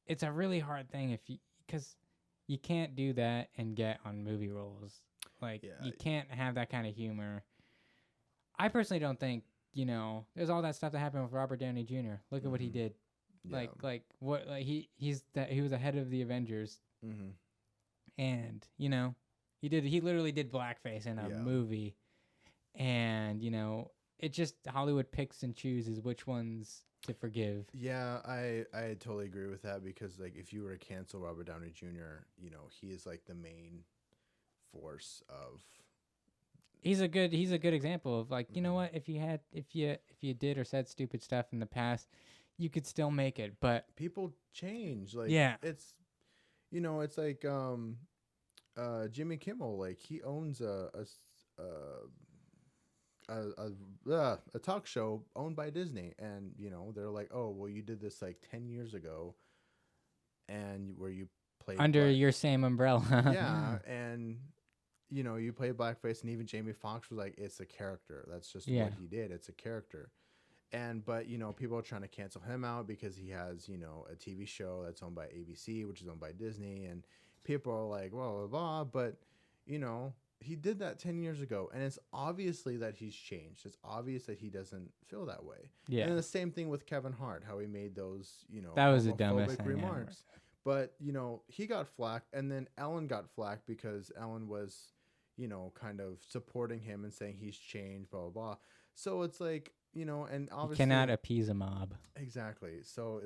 it's a really hard thing because you can't do that and get on movie roles. Like, you can't have that kind of humor. I personally don't think, there's all that stuff that happened with Robert Downey Jr. Look at what he did. Yeah. He was the head of the Avengers. And, he literally did blackface in a movie. And, it just, Hollywood picks and chooses which ones to forgive. Yeah, I totally agree with that, because like, if you were to cancel Robert Downey Jr., he is like the main force of. He's a good example of, like, you know what, if you did or said stupid stuff in the past, you could still make it, but people change. Like, it's it's like Jimmy Kimmel, like, he owns a talk show owned by Disney, and they're like, oh, well, you did this like 10 years ago, and where you played under your same umbrella. Yeah, and you played blackface, and even Jamie Foxx was like, it's a character, that's just what he did, it's a character. But people are trying to cancel him out because he has a TV show that's owned by ABC, which is owned by Disney, and people are like, blah blah blah. But he did that 10 years ago, and it's obviously that he's changed. It's obvious that he doesn't feel that way. Yeah. And then the same thing with Kevin Hart, how he made those that was the dumbest remarks. But he got flack, and then Ellen got flack because Ellen was kind of supporting him and saying he's changed, blah blah blah. So it's like, and obviously you cannot appease a mob. Exactly. So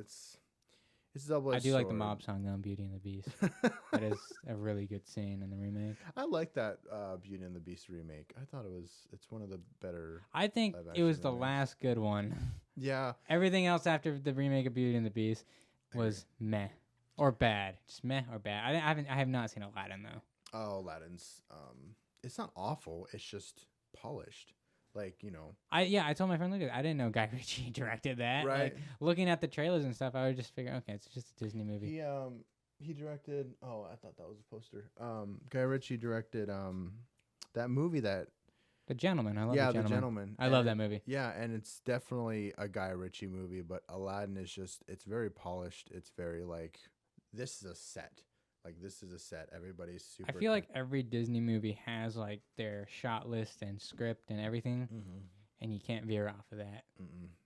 It's a double I edged do like the sword. mob song though, in Beauty and the Beast. That is a really good scene in the remake. I like that Beauty and the Beast remake. I thought it's one of the better I think live it was action the remakes. last good one. Yeah. Everything else after the remake of Beauty and the Beast was meh or bad. Just meh or bad. I have not seen Aladdin though. Oh, Aladdin's it's not awful. It's just polished. Like, you know. I told my friend Lucas I didn't know Guy Ritchie directed that. Right. Like looking at the trailers and stuff, I would just figure, okay, it's just a Disney movie. He directed, oh, I thought that was a poster. Guy Ritchie directed that movie that The Gentleman. I love The Gentleman. I love that movie. Yeah, and it's definitely a Guy Ritchie movie, but Aladdin is just, it's very polished. It's very like, this is a set. Like, this is a set. Everybody's super. I feel like every Disney movie has like their shot list and script and everything, and you can't veer off of that.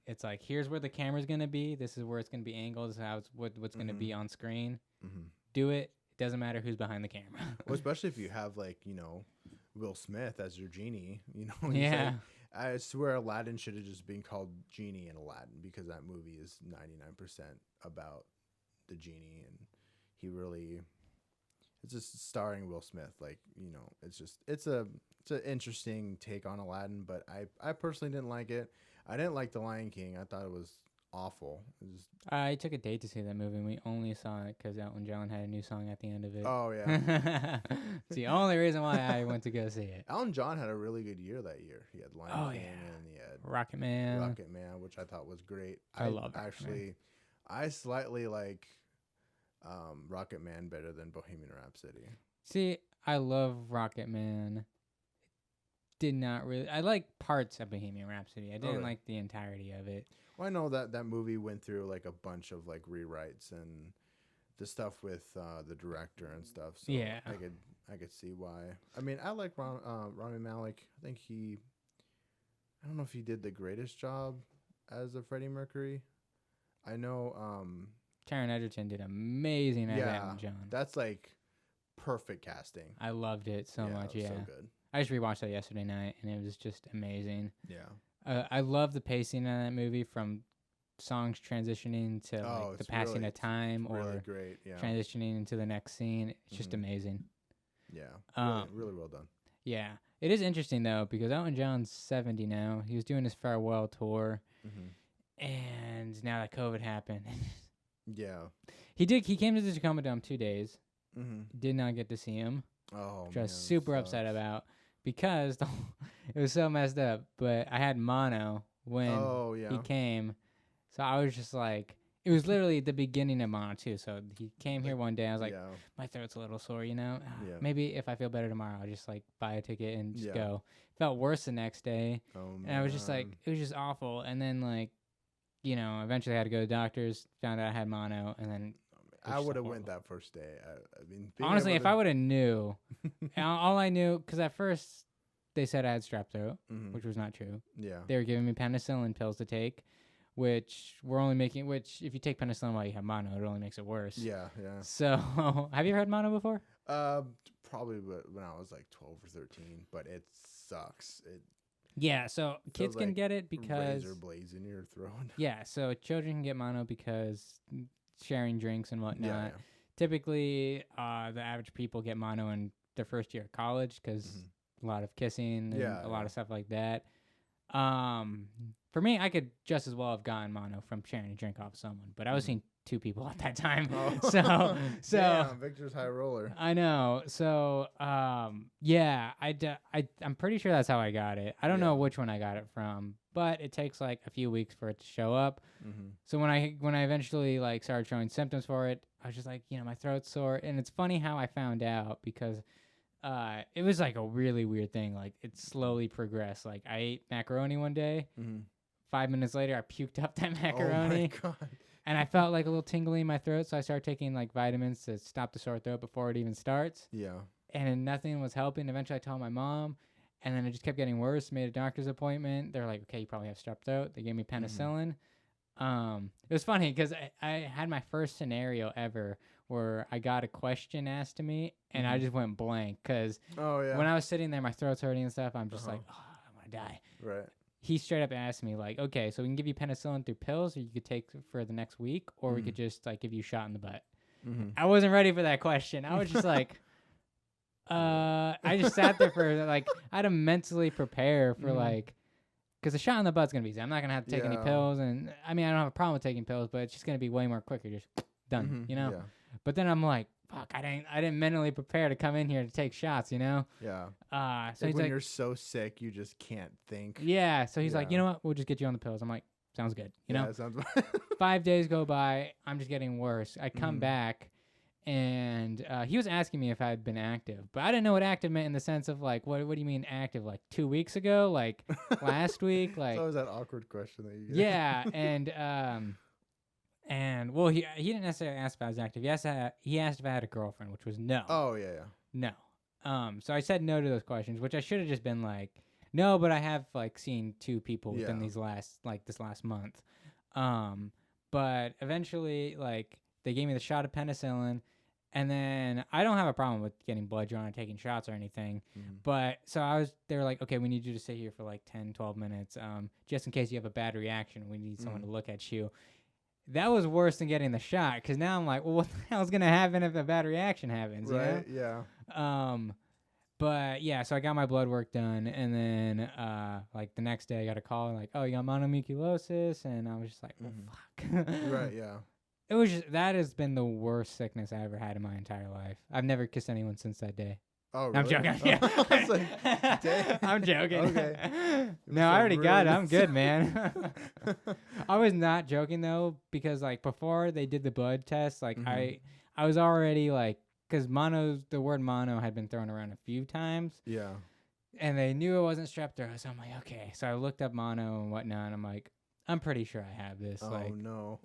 It's like, here's where the camera's gonna be. This is where it's gonna be angled. This is how what's gonna be on screen. Do it. It doesn't matter who's behind the camera. Well, especially if you have like, you know, Will Smith as your genie. You know. Yeah. Like, I swear Aladdin should have just been called Genie in Aladdin, because that movie is 99% about the genie, and he really. It's just starring Will Smith, like, you know. It's an interesting take on Aladdin, but I personally didn't like it. I didn't like The Lion King. I thought it was awful. I took a date to see that movie, and we only saw it because Elton John had a new song at the end of it. Oh yeah, It's the only reason why I went to go see it. Elton John had a really good year that year. He had Lion King and he had Rocket Man, which I thought was great. I love actually. I slightly like Rocket Man better than Bohemian Rhapsody. See, I love Rocket Man. Did not really. I like parts of Bohemian Rhapsody. I didn't like the entirety of it. Well, I know that movie went through like a bunch of like rewrites and the stuff with the director and stuff. So yeah, I could see why. I mean, I like Rami Malek. I think I don't know if he did the greatest job as a Freddie Mercury. I know. Taron Egerton did amazing as Elton John. That's like perfect casting. I loved it so much. Yeah, so good. I just rewatched that yesterday night, and it was just amazing. Yeah. I love the pacing in that movie, from songs transitioning to like the passing of time, or really great. Yeah. transitioning into the next scene. It's just amazing. Yeah. Really well done. Yeah. It is interesting though, because Elton John's 70 now. He was doing his farewell tour, and now that COVID happened. Yeah. He came to the Tacoma Dome 2 days. Did not get to see him. Oh, which I was super upset about, because it was so messed up. But I had mono when he came, so I was just like, it was literally the beginning of mono too. So he came here one day. I was like, my throat's a little sore, you know. Maybe if I feel better tomorrow, I'll just like buy a ticket and just go. Felt worse the next day, and I was just like, it was just awful. And then like, you know, eventually I had to go to the doctors. Found out I had mono, and then. I would have went that first day. I mean, honestly, if I would have knew, all I knew, because at first they said I had strep throat, which was not true. Yeah. They were giving me penicillin pills to take, which if you take penicillin while you have mono, it only makes it worse. Yeah, yeah. So, have you ever had mono before? Probably when I was like 12 or 13, but it sucks. Yeah, so kids can get it because razor blades in your throat. Yeah, so children can get mono because sharing drinks and whatnot. Yeah. Typically, the average people get mono in their first year of college because a lot of kissing and a lot of stuff like that. For me, I could just as well have gotten mono from sharing a drink off someone, but I was seeing 2 people at that time. So damn, Victor's high roller. I know. So I'm pretty sure that's how I got it. I don't know which one I got it from, but it takes like a few weeks for it to show up. So when I eventually like started showing symptoms for it, I was just like, you know, my throat's sore. And it's funny how I found out, because it was like a really weird thing. Like, it slowly progressed. Like, I ate macaroni one day. 5 minutes later, I puked up that macaroni. Oh my God. And I felt like a little tingling in my throat, so I started taking like vitamins to stop the sore throat before it even starts. Yeah. And nothing was helping. Eventually, I told my mom, and then it just kept getting worse. Made a doctor's appointment. They're like, okay, you probably have strep throat. They gave me penicillin. It was funny because I had my first scenario ever where I got a question asked to me, and I just went blank because when I was sitting there, my throat's hurting and stuff. I'm just like, oh, I want to die. Right. he straight up asked me like, okay, so we can give you penicillin through pills, or you could take for the next week, or we could just like give you a shot in the butt. Mm-hmm. I wasn't ready for that question. I was just like, I just sat there for like, I had to mentally prepare for like, because a shot in the butt's gonna be easy. I'm not gonna have to take any pills, and I mean, I don't have a problem with taking pills, but it's just gonna be way more quicker, just done, you know. Yeah. But then I'm like, fuck, I didn't mentally prepare to come in here to take shots, you know. Yeah. So Like he's when like, you're so sick, you just can't think. yeah. So he's like, you Yeah. know what? We'll just get you on the pills. I'm like, sounds good, you know. It sounds 5 days go by. I'm just getting worse. I come Mhm. back, and he was asking me if I had been active, but I didn't know what active meant in the sense of like, what do you mean active? Like 2 weeks ago? Like last week? Like It's always that awkward question that you get. yeah, and well, he didn't necessarily ask if I was active. He asked if I had a girlfriend, which was no. Oh yeah. No. So I said no to those questions, which I should have just been like, no, but I have like seen 2 people within Yeah. this last month. But eventually like they gave me the shot of penicillin, and then I don't have a problem with getting blood drawn and taking shots or anything. Mhm. But so they were like, okay, we need you to sit here for like 10, 12 minutes. Just in case you have a bad reaction, we need someone to look at you. That was worse than getting the shot, because now I'm like, well, what the hell's gonna happen if a bad reaction happens? Right. You know? Yeah. But yeah, so I got my blood work done, and then like the next day I got a call like, oh, you got monomuculosis, and I was just like, well, fuck. Right. Yeah. It was just, that has been the worst sickness I ever had in my entire life. I've never kissed anyone since that day. Oh, really? I'm joking. Yeah. I was like, dang. I'm joking. Okay. No, I already got it. I'm good, man. I was not joking though, because like before they did the blood test, like I was already like, because the word mono had been thrown around a few times. Yeah. And they knew it wasn't strep throat, so I'm like, okay. So I looked up mono and whatnot, and I'm like, I'm pretty sure I have this. Oh like, no.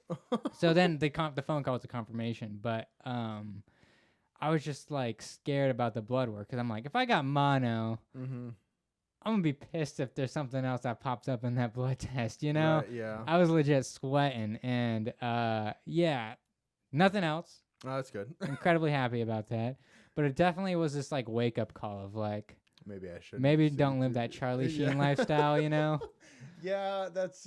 so then the phone call was a confirmation, but I was just like scared about the blood work, because I'm like, if I got mono, I'm gonna be pissed if there's something else that pops up in that blood test, you know? Right, yeah. I was legit sweating, and yeah, nothing else. Oh, that's good. Incredibly happy about that, but it definitely was this like wake up call of like, Maybe I should. maybe don't live that Charlie Sheen lifestyle, you know? Yeah, that's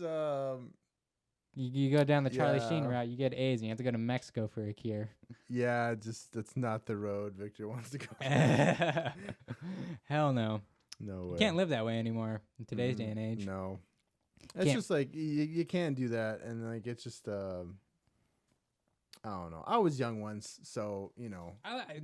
You go down the Charlie Sheen Yeah. route, you get AIDS, and you have to go to Mexico for a cure. yeah, just that's not the road Victor wants to go. Hell no. No way. You can't live that way anymore in today's day and age. No. It's Can't- just like you can't do that, and like it's just I don't know. I was young once, so you know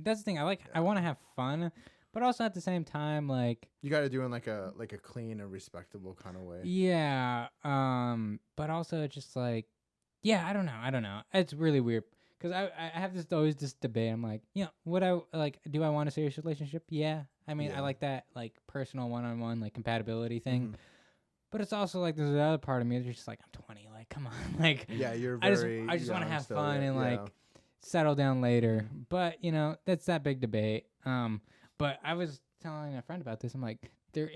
That's the thing. I want to have fun, but also at the same time, like, you got to do it in like a clean and respectable kind of way. yeah. But also it's just like, yeah, I don't know. It's really weird, because I have always this debate. I'm like, you know, would I like? Do I want a serious relationship? Yeah. I mean, I Yeah. like that like personal one-on-one like compatibility thing. Mhm. But it's also like there's another part of me that's just like, I'm 20, like come on, like Yeah, you're I very. just want to young have still, fun yeah, and yeah. like settle down later. But you know, that's that big debate. But I was telling a friend about this. I'm like, there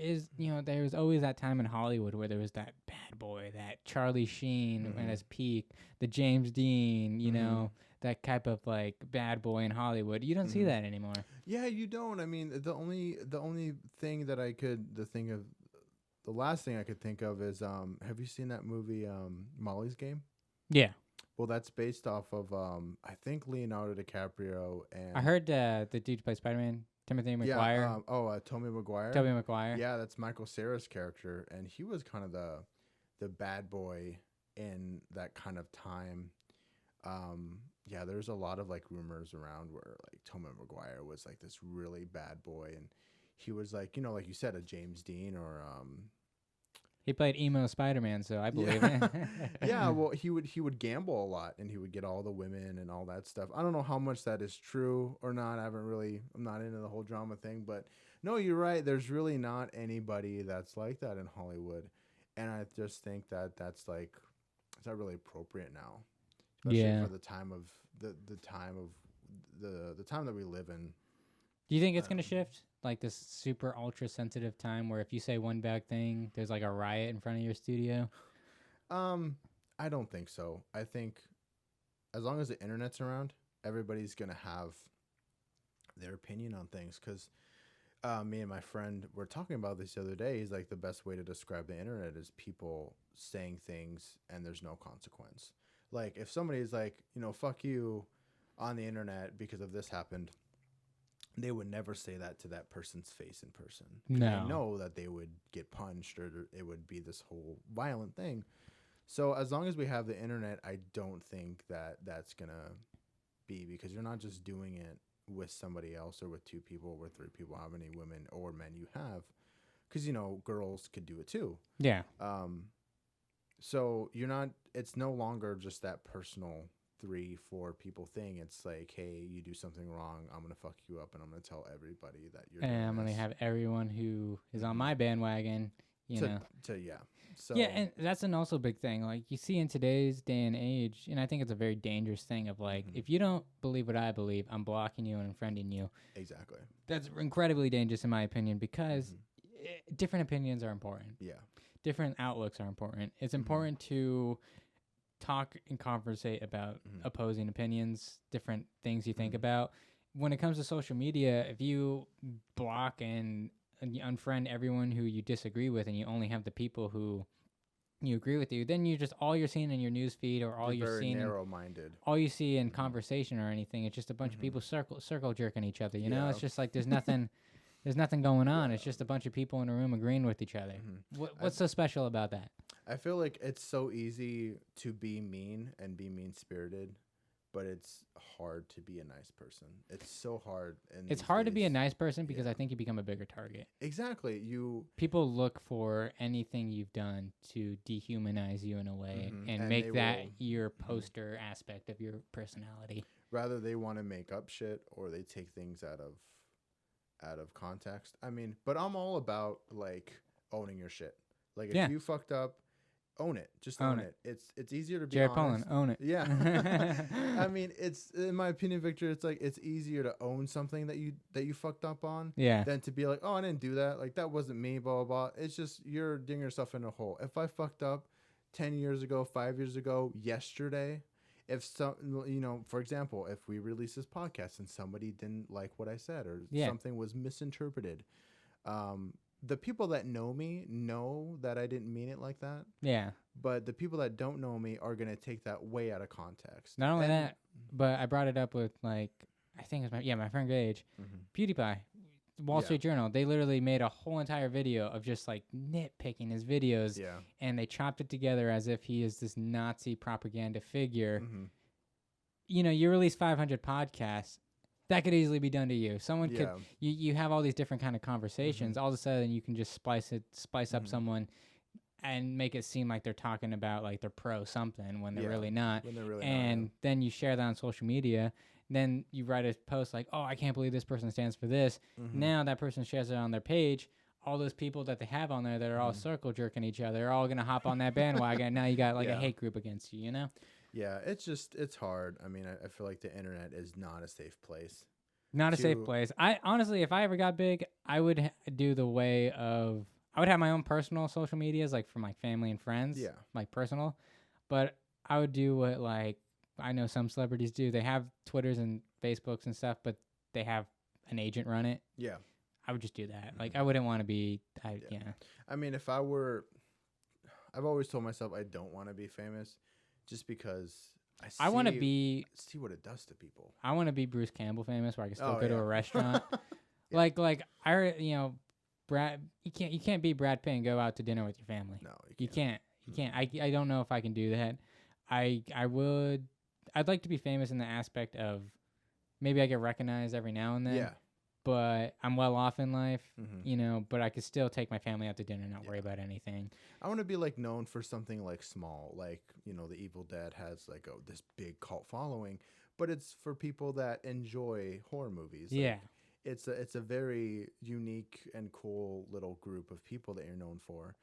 was always that time in Hollywood where there was that bad boy, that Charlie Sheen at his peak, the James Dean, you know, that type of like bad boy in Hollywood. You don't see that anymore. Yeah, you don't. I mean, the only thing that the last thing I could think of is have you seen that movie Molly's Game? Yeah, Well, that's based off of I think Leonardo DiCaprio and I heard the dude who plays Spider-Man, Timothy McGuire, Tobey Maguire. Tobey Maguire. Yeah, that's Michael Cera's character, and he was kind of the bad boy in that kind of time. Yeah, there's a lot of like rumors around where like Tobey Maguire was like this really bad boy, and he was like, you know, like you said, a James Dean or He played emo Spider-Man, so I believe it. yeah, well, he would gamble a lot, and he would get all the women and all that stuff. I don't know how much that is true or not. I'm not into the whole drama thing, but no, you're right. There's really not anybody that's like that in Hollywood, and I just think that that's like, it's not really appropriate now, especially for the time of the time that we live in. Do you think it's gonna shift, like this super ultra sensitive time where if you say one bad thing, there's like a riot in front of your studio? I don't think so. I think as long as the internet's around, everybody's gonna have their opinion on things. Because Me and my friend were talking about this the other day. He's like, the best way to describe the internet is people saying things and there's no consequence. Like, if somebody's like, fuck you on the internet because of this happened, they would never say that to that person's face in person. No. They know that they would get punched or it would be this whole violent thing. So as long as we have the internet, I don't think that that's going to be, because you're not just doing it with somebody else or with two people or three people, how many women or men you have. Because, girls could do it too. Yeah. So it's no longer just that personal 3-4 people thing. It's like, hey, you do something wrong, I'm gonna fuck you up and I'm gonna tell everybody that you're And I'm gonna have everyone who is on my bandwagon, so yeah. And that's an also big thing, like you see in today's day and age, and I think it's a very dangerous thing of like, if you don't believe what I believe, I'm blocking you and unfriending you. Exactly. That's incredibly dangerous in my opinion, because different opinions are important. Yeah. Different outlooks are important. It's important to talk and conversate about opposing opinions, different things you think about. When it comes to social media, if you block and you unfriend everyone who you disagree with and you only have the people who you agree with you, then all you're seeing in your news feed or all you're seeing narrow-minded. All you see in conversation or anything, it's just a bunch of people circle jerking each other, you know? It's just like there's nothing going on. It's just a bunch of people in a room agreeing with each other. What's so special about that? I feel like it's so easy to be mean and be mean-spirited, but it's hard to be a nice person. It's so hard. It's hard to be a nice person because I think you become a bigger target. Exactly. People look for anything you've done to dehumanize you in a way and make that your poster aspect of your personality. Rather, they want to make up shit or they take things out of context. I mean, but I'm all about like owning your shit. Like if you fucked up, own it. Just own it. It's easier to be Jared honest. Pollan, own it. Yeah. I mean, it's, in my opinion, Victor, it's like it's easier to own something that you fucked up on than to be like, oh, I didn't do that. Like that wasn't me, blah, blah, blah. It's just you're digging yourself in a hole. If I fucked up 10 years ago, 5 years ago, yesterday, if for example, if we release this podcast and somebody didn't like what I said or something was misinterpreted, the people that know me know that I didn't mean it like that. Yeah. But the people that don't know me are going to take that way out of context. Not only that, but I brought it up with like, I think it's my friend Gage, PewDiePie, Wall Street Journal. They literally made a whole entire video of just like nitpicking his videos. Yeah. And they chopped it together as if he is this Nazi propaganda figure. You release 500 podcasts. That could easily be done to you. Someone could, you have all these different kind of conversations. All of a sudden you can just spice up someone and make it seem like they're talking about like they're pro something when they're really not. Then you share that on social media. Then you write a post like, oh, I can't believe this person stands for this. Now that person shares it on their page. All those people that they have on there that are all circle jerking each other are all going to hop on that bandwagon. Now you got like a hate group against you, you know? Yeah, it's hard. I mean, I feel like the internet is not a safe place. Not a safe place. I honestly, if I ever got big, I would do the way of, I would have my own personal social medias, like from like family and friends, like personal. But I would do what like I know some celebrities do. They have Twitters and Facebooks and stuff, but they have an agent run it. Yeah, I would just do that. Like I wouldn't want to be. I mean, if I've always told myself I don't want to be famous. Just because I want to see what it does to people. I want to be Bruce Campbell famous, where I can still go to a restaurant. Like I heard, Brad. You can't be Brad Pitt and go out to dinner with your family. No, you can't. You can't. I don't know if I can do that. I would. I'd like to be famous in the aspect of maybe I get recognized every now and then. Yeah. But I'm well off in life, but I could still take my family out to dinner and not worry about anything. I want to be like known for something like small, like, The Evil Dead has like this big cult following, but it's for people that enjoy horror movies. Like, it's a very unique and cool little group of people that you're known for.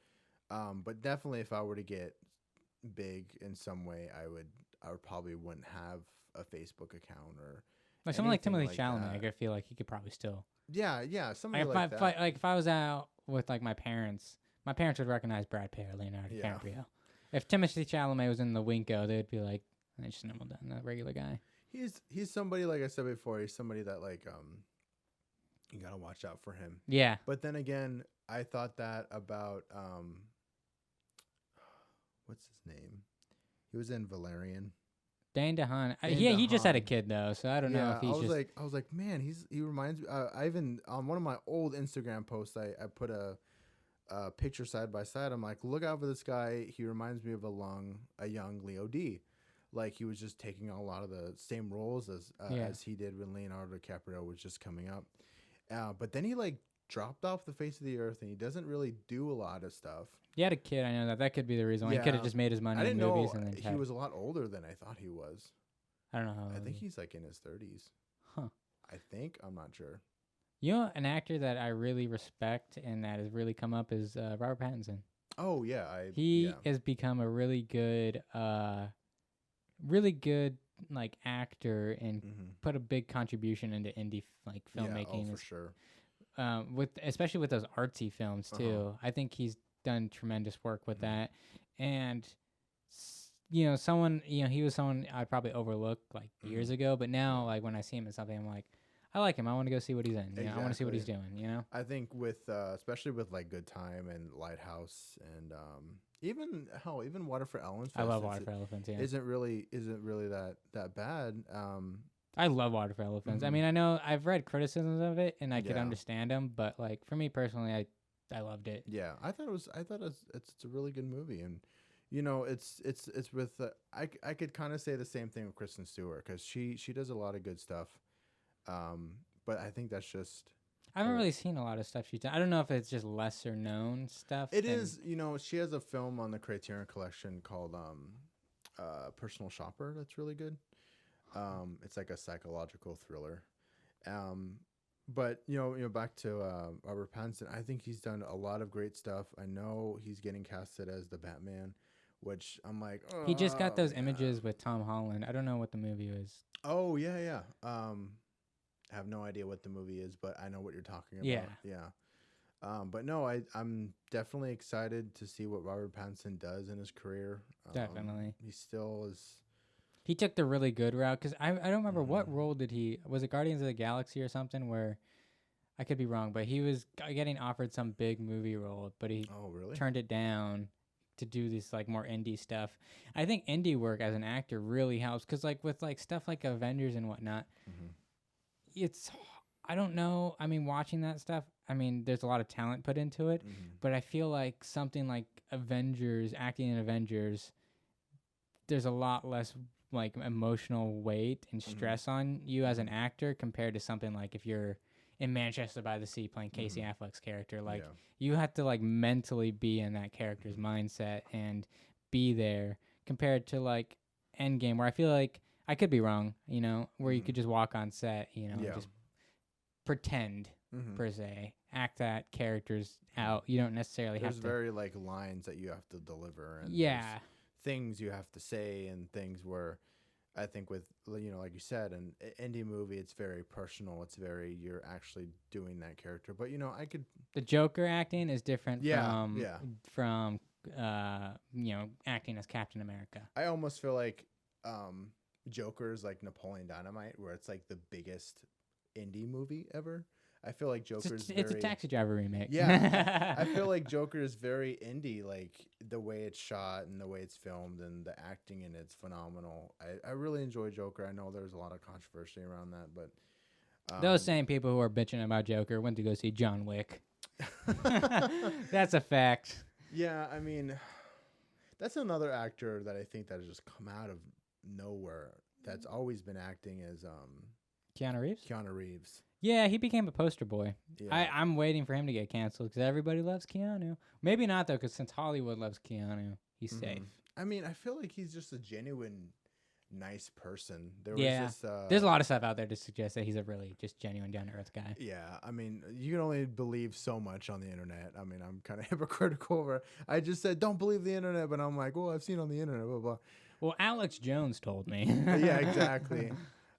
But definitely if I were to get big in some way, I would probably wouldn't have a Facebook account or like someone like Timothy Chalamet. I feel like he could probably still. Yeah, somebody like that. If I was out with like my parents would recognize Brad Pitt or Leonardo DiCaprio. If Timothy Chalamet was in the Winko, they'd be like, "I just know that regular guy." He's somebody, like I said before. He's somebody that like You gotta watch out for him. Yeah. But then again, I thought that about what's his name? He was in Valerian. Dane DeHaan. Dane Yeah, he just had a DeHaan. kid though, so I don't know if Yeah, he's just. I was like, man, he reminds me. I even on one of my old Instagram posts, I put a picture side by side. I'm like, look out for this guy. He reminds me of a young Leo D. Like he was just taking on a lot of the same roles Yeah. as he did when Leonardo DiCaprio was just coming up. But then he like dropped off the face of the earth, and he doesn't really do a lot of stuff. He had a kid. I know that. That could be the reason why he could have Yeah. just made his money I in didn't movies know and then he was a lot older than I thought he was. I don't know how. I old think he- he's like in his 30s. Huh. I think. I'm not sure. You know, an actor that I really respect and that has really come up is Robert Pattinson. Oh yeah, He has become a really good like actor and put a big contribution into indie like filmmaking. Yeah, oh, for sure. With especially with those artsy films too. I think he's done tremendous work with that, and he was someone I'd probably overlook like years ago, but now like when I see him in something, I'm like, I like him. I want to go see what he's in. You know? I want to see what he's doing. You know. I think with especially with like Good Time and Lighthouse and even Water for Elephants. I love Water for Elephants. Yeah. Isn't really that bad. I love Water for Elephants. I mean, I know I've read criticisms of it and I could understand them, but like for me personally, I loved it. Yeah, I thought it's a really good movie, and you know it's with I could kind of say the same thing with Kristen Stewart because she does a lot of good stuff, but I think that's just I haven't really seen a lot of stuff she's done. I don't know if it's just lesser known stuff. It is, you know, she has a film on the Criterion Collection called Personal Shopper that's really good. It's like a psychological thriller. But you know, back to Robert Pattinson, I think he's done a lot of great stuff. I know he's getting casted as the Batman, which I'm like, oh, he just got those images with Tom Holland. I don't know what the movie was. Oh yeah. I have no idea what the movie is, but I know what you're talking about. Yeah. But no, I'm definitely excited to see what Robert Pattinson does in his career. Definitely. He still is. He took the really good route because I don't remember what role did he was it Guardians of the Galaxy or something where I could be wrong, but he was getting offered some big movie role, but he turned it down to do this like more indie stuff. I think indie work as an actor really helps because like with like stuff like Avengers and whatnot, it's I don't know. I mean, watching that stuff, I mean, there's a lot of talent put into it, but I feel like something like Avengers, acting in Avengers, there's a lot less like emotional weight and stress on you as an actor compared to something like if you're in Manchester by the Sea playing Casey Affleck's character. Like you have to like mentally be in that character's mindset and be there compared to like Endgame where I feel like I could be wrong, you know, where you could just walk on set, you know, and just pretend per se, act that characters out. You don't necessarily There's have to. There's very like lines that you have to deliver and things you have to say and things where I think with, you know, like you said, an indie movie, it's very personal. It's very, you're actually doing that character. But, you know, the Joker acting is different from you know, acting as Captain America. I almost feel like Joker is like Napoleon Dynamite, where it's like the biggest indie movie ever. I feel like Joker's it's a Taxi Driver remake. Yeah. I feel like Joker is very indie, like the way it's shot and the way it's filmed and the acting in it's phenomenal. I really enjoy Joker. I know there's a lot of controversy around that, but those same people who are bitching about Joker went to go see John Wick. That's a fact. Yeah, I mean, that's another actor that I think that has just come out of nowhere that's always been acting as Keanu Reeves. Yeah, he became a poster boy. Yeah. I'm waiting for him to get canceled because everybody loves Keanu. Maybe not, though, because since Hollywood loves Keanu, he's safe. I mean, I feel like he's just a genuine, nice person. There's a lot of stuff out there to suggest that he's a really just genuine, down-to-earth guy. Yeah, I mean, you can only believe so much on the internet. I mean, I'm kind of hypocritical over it. I just said, don't believe the internet, but I'm like, well, I've seen on the internet, blah, blah. Well, Alex Jones told me. Yeah, exactly.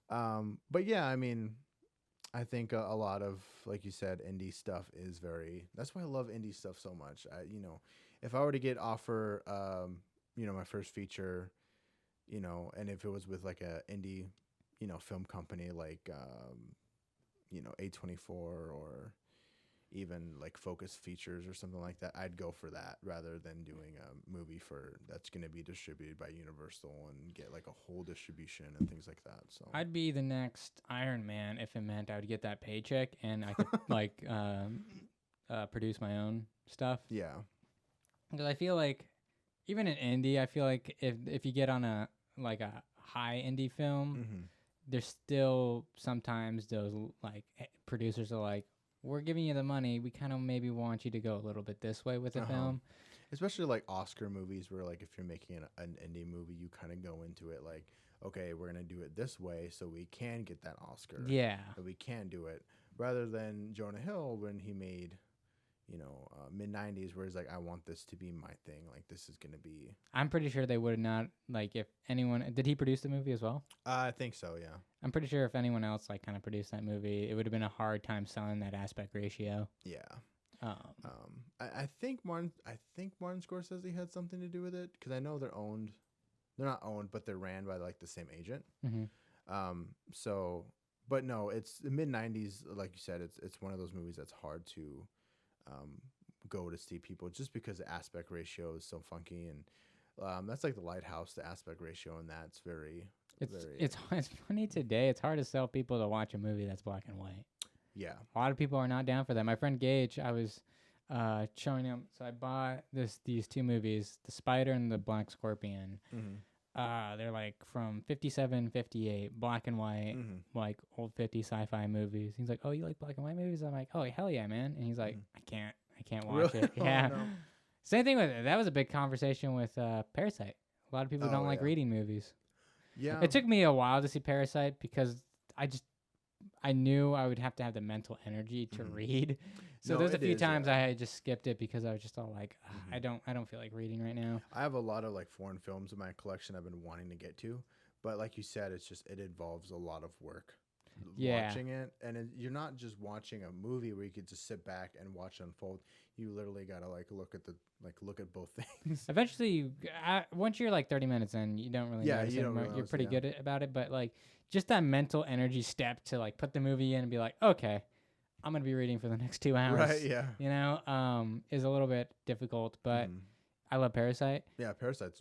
But yeah, I mean, I think a lot of, like you said, indie stuff is that's why I love indie stuff so much. You know, if I were to get offer, you know, my first feature, you know, and if it was with like a indie, you know, film company, like, A24 or even like Focus Features or something like that, I'd go for that rather than doing a movie that's going to be distributed by Universal and get like a whole distribution and things like that. So I'd be the next Iron Man if it meant I would get that paycheck and I could like produce my own stuff. yeah, Because I feel like even in indie, I feel like if you get on a high indie film, mm-hmm. there's still sometimes those like producers are like, we're giving you the money. We kind of maybe want you to go a little bit this way with the film. Especially like Oscar movies where like if you're making an indie movie, you kind of go into it like, okay, we're going to do it this way so we can get that Oscar. Yeah. So we can do it rather than Jonah Hill when he made, mid 90s where he's like, I want this to be my thing. Like this is going to be. I'm pretty sure they would not like if anyone did he produce the movie as well? I think so. Yeah. I'm pretty sure if anyone else like kind of produced that movie, it would have been a hard time selling that aspect ratio. Yeah. I think Martin Scorsese had something to do with it because I know they're owned. They're not owned, but they're ran by like the same agent. Mm-hmm. But no, it's the mid 90s. Like you said, it's one of those movies that's hard to go to see people just because the aspect ratio is so funky and that's like The Lighthouse. The aspect ratio and that's very. It's funny today. It's hard to sell people to watch a movie that's black and white. Yeah. A lot of people are not down for that. My friend Gage, I was showing him. So I bought these two movies, The Spider and The Black Scorpion. Mm-hmm. They're like from 57, 58, black and white, like old 50 sci-fi movies. He's like, oh, you like black and white movies? I'm like, oh, hell yeah, man. And he's like, I can't watch Really? it. Yeah. Oh, no. Same thing with it. That was a big conversation with Parasite. A lot of people don't like reading movies. Yeah. It took me a while to see Parasite because I knew I would have to have the mental energy to read. So there's a few times I had just skipped it because I was just all like, I don't feel like reading right now. I have a lot of like foreign films in my collection I've been wanting to get to, but like you said, it involves a lot of work. Watching it, and you're not just watching a movie where you could just sit back and watch it unfold. You literally gotta look at both things. Eventually, once you're like 30 minutes in, you don't really notice it anymore. You're pretty good about it, but like just that mental energy step to like put the movie in and be like, okay, I'm gonna be reading for the next 2 hours. Right? Yeah. Is a little bit difficult, but I love Parasite. Yeah, Parasite's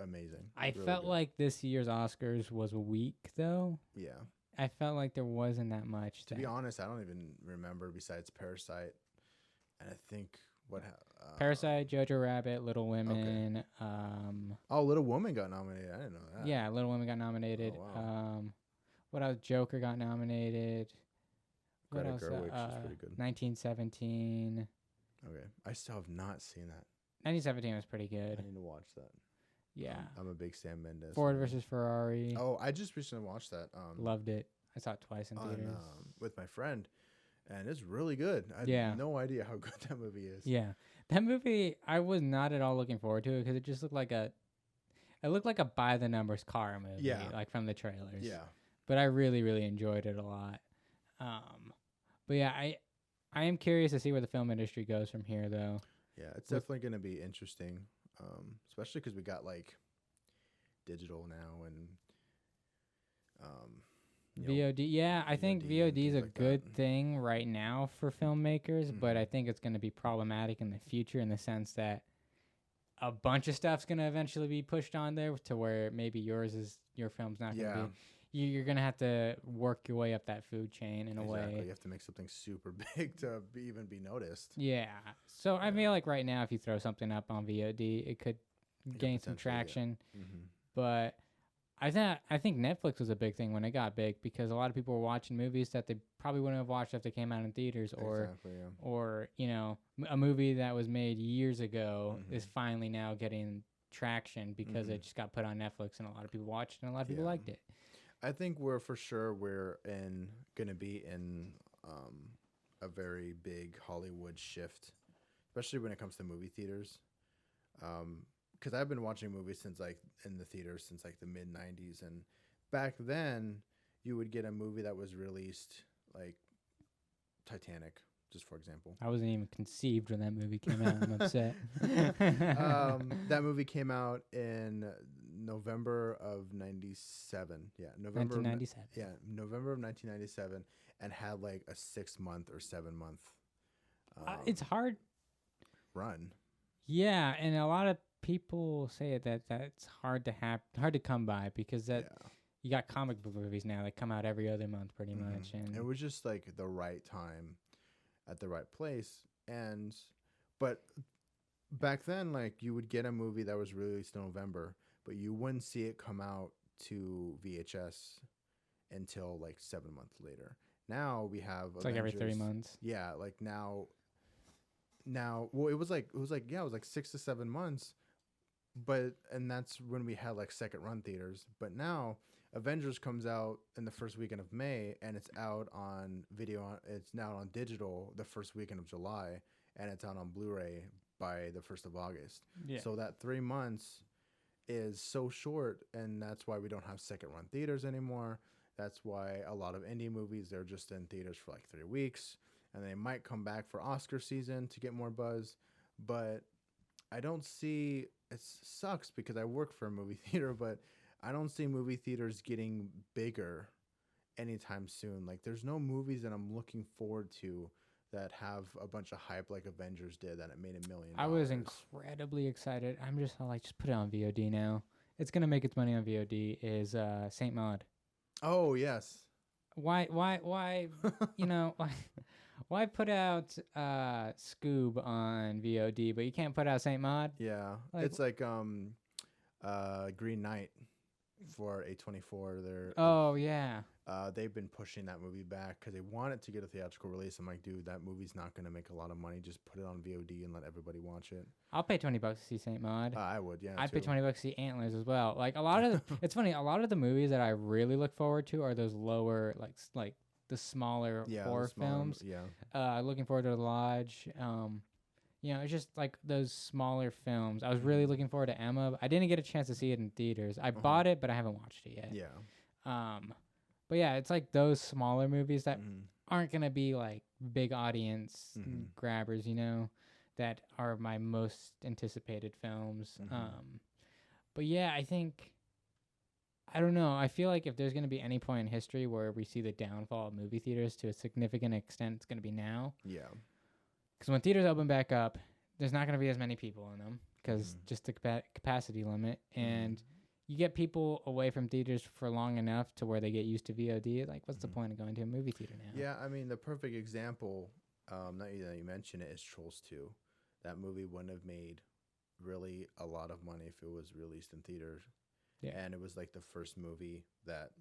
amazing. I felt like this year's Oscars was weak though. Yeah. I felt like there wasn't that much. To be honest, I don't even remember besides Parasite, and I think Parasite, Jojo Rabbit, Little Women. Okay. Little Woman got nominated. I didn't know that. Yeah, Little Women got nominated. Oh, wow. What else? Joker got nominated. What Greta else? Gerwig, she's pretty good. 1917. Okay, I still have not seen that. 1917 was pretty good. I need to watch that. Yeah. I'm a big Sam Mendes. Ford versus Ferrari. Oh, I just recently watched that. Loved it. I saw it twice in theaters. With my friend, and it's really good. I have no idea how good that movie is. Yeah. That movie, I was not at all looking forward to it because it just looked like a by the numbers car movie, like from the trailers. Yeah. But I really, really enjoyed it a lot. But yeah, I am curious to see where the film industry goes from here, though. Yeah, it's definitely going to be interesting, especially because we got like digital now and VOD. Yeah, I think VOD is a like good thing right now for filmmakers, but I think it's going to be problematic in the future in the sense that a bunch of stuff's going to eventually be pushed on there to where maybe your film's not going to be. You're going to have to work your way up that food chain in a way. You have to make something super big to even be noticed. Yeah. So I feel like right now if you throw something up on VOD, it could gain some traction. Yeah. But I think Netflix was a big thing when it got big because a lot of people were watching movies that they probably wouldn't have watched if they came out in theaters or a movie that was made years ago is finally now getting traction because it just got put on Netflix and a lot of people watched it and a lot of people liked it. I think we're gonna be in a very big Hollywood shift, especially when it comes to movie theaters. Because I've been watching movies since in the theaters since the mid 90s, and back then you would get a movie that was released like Titanic, just for example. I wasn't even conceived when that movie came out. I'm upset. That movie came out in November of 97. Yeah, November. 1997. Yeah, November of 1997, and had like a 6 month or 7 month It's hard. run. Yeah, and a lot of people say that that's hard to come by because that Yeah. you got comic book movies now that come out every other month pretty Mhm. much, and It was just like the right time at the right place. And but back then, like, you would get a movie that was released in November, but you wouldn't see it come out to VHS until like 7 months later. Now we have it's like every 3 Avengers. months. Yeah, like now well, it was like 6 to 7 months, but and that's when we had like second run theaters. But now Avengers comes out in the first weekend of May, and it's out on video. It's now on digital the first weekend of July, and it's out on Blu-ray by the 1st of August. Yeah. So that 3 months is so short, and that's why we don't have second run theaters anymore. That's why a lot of indie movies, they're just in theaters for like 3 weeks, and they might come back for Oscar season to get more buzz. But I don't see it. Sucks because I work for a movie theater, but I don't see movie theaters getting bigger anytime soon. Like, there's no movies that I'm looking forward to that have a bunch of hype like Avengers did that it made $1 million. I was incredibly excited. I'm just like, just put it on VOD now. It's gonna make its money on VOD. Is Saint Maud? Oh yes. Why? You know, why put out Scoob on VOD, but you can't put out Saint Maud? Yeah, Like- it's like Green Knight for A24. Oh yeah. They've been pushing that movie back because they want it to get a theatrical release. I'm like, dude, that movie's not gonna make a lot of money. Just put it on VOD and let everybody watch it. I'll pay $20 to see Saint Maud. I would, yeah. I'd pay too. $20 to see Antlers as well. Like a lot of it's funny. A lot of the movies that I really look forward to are those lower, like the smaller Yeah, horror the smaller films. Yeah. Looking forward to The Lodge. You know, it's just like those smaller films. I was really looking forward to Emma. I didn't get a chance to see it in theaters. I bought it, but I haven't watched it yet. Yeah. But yeah, it's like those smaller movies that Mhm. aren't gonna be like big audience Mhm. grabbers, you know, that are my most anticipated films. Mhm. But yeah, I don't know. I feel like if there's gonna be any point in history where we see the downfall of movie theaters to a significant extent, it's gonna be now. Yeah. Because when theaters open back up, there's not gonna be as many people in them because Mhm. just the capacity limit, and you get people away from theaters for long enough to where they get used to VOD. Like, what's the Mhm. point of going to a movie theater now? Yeah, I mean, the perfect example, now that you mention it, is Trolls 2. That movie wouldn't have made really a lot of money if it was released in theaters. Yeah. And it was like the first movie that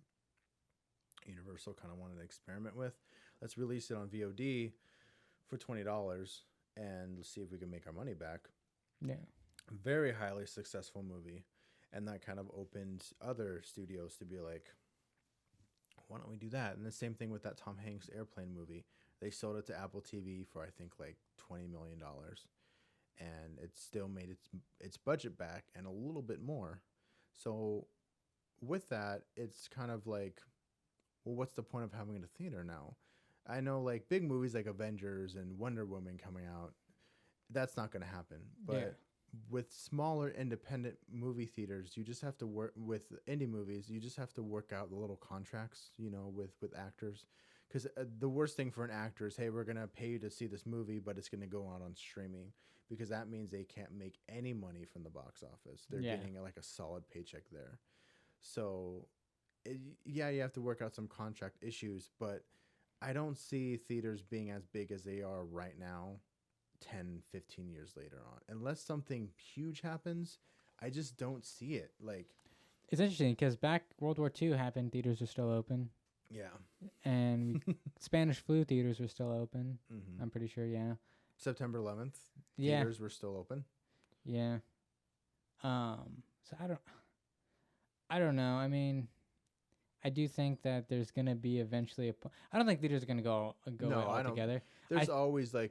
Universal kind of wanted to experiment with. Let's release it on VOD for $20 and see if we can make our money back. Yeah. Very highly successful movie. And that kind of opened other studios to be like, why don't we do that? And the same thing with that Tom Hanks airplane movie. They sold it to Apple TV for, I think, like $20 million. And it still made its budget back and a little bit more. So with that, it's kind of like, well, what's the point of having it in a theater now? I know, like, big movies like Avengers and Wonder Woman coming out, that's not going to happen. But with smaller independent movie theaters, you just have to work with indie movies. You just have to work out the little contracts, you know, with actors. Because the worst thing for an actor is, hey, we're going to pay you to see this movie, but it's going to go out on streaming, because that means they can't make any money from the box office. They're getting like a solid paycheck there. So, you have to work out some contract issues, but I don't see theaters being as big as they are right now 10, 15 years later on. Unless something huge happens, I just don't see it. Like, It's interesting because back World War II happened, theaters were still open, yeah. and Spanish flu theaters were still open. Mm-hmm. I'm pretty sure. Yeah. September 11th, Yeah. theaters were still open. Yeah. So I don't know. I mean, I do think that there's gonna be eventually I don't think theaters are gonna go No, away I don't. altogether. There's always I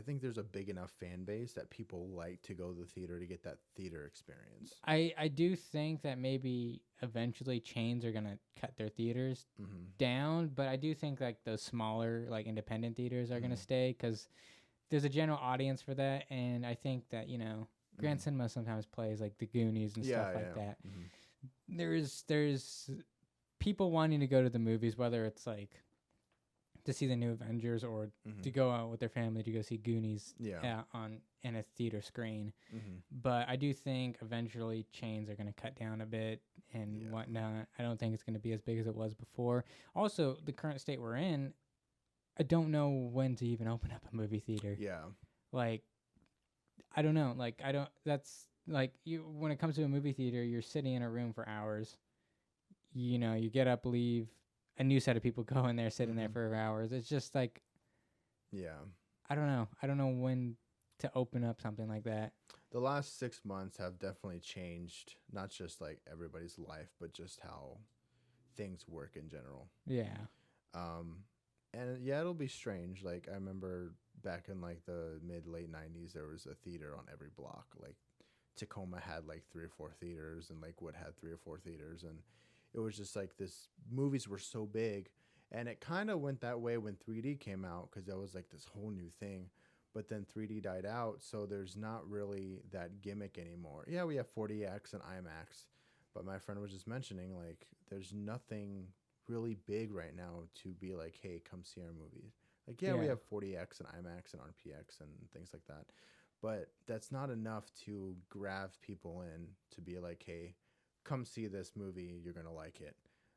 think there's a big enough fan base that people like to go to the theater to get that theater experience. I do think that maybe eventually chains are gonna cut their theaters Mm-hmm. down, but I do think like those smaller like independent theaters are gonna Mhm. stay because there's a general audience for that, and I think that Grand Cinema sometimes plays like the Goonies and stuff like that. There's people wanting to go to the movies, whether it's like to see the new Avengers or to go out with their family to go see Goonies in a theater screen. But I do think eventually chains are going to cut down a bit and whatnot. I don't think it's going to be as big as it was before. Also, the current state we're in, I don't know when to even open up a movie theater. Yeah. Like, I don't know. Like, that's like when it comes to a movie theater, you're sitting in a room for hours. You know, you get up, leave. A new set of people go in there, sitting there for hours. It's just like, I don't know. I don't know when to open up something like that. The last 6 months have definitely changed, not just like everybody's life, but just how things work in general. Yeah. And yeah, it'll be strange. Like I remember back in like the late 90s, there was a theater on every block. Like Tacoma had like 3 or 4 theaters, and Lakewood had 3 or 4 theaters, and it was just like this. Movies were so big, and it kind of went that way when 3D came out because that was like this whole new thing. But then 3D died out, so there's not really that gimmick anymore. Yeah, we have 40X and IMAX, but my friend was just mentioning like there's nothing really big right now to be like, hey, come see our movies. Like, we have 40X and IMAX and RPX and things like that, but that's not enough to grab people in to be like, hey, come see this movie, you're gonna like it.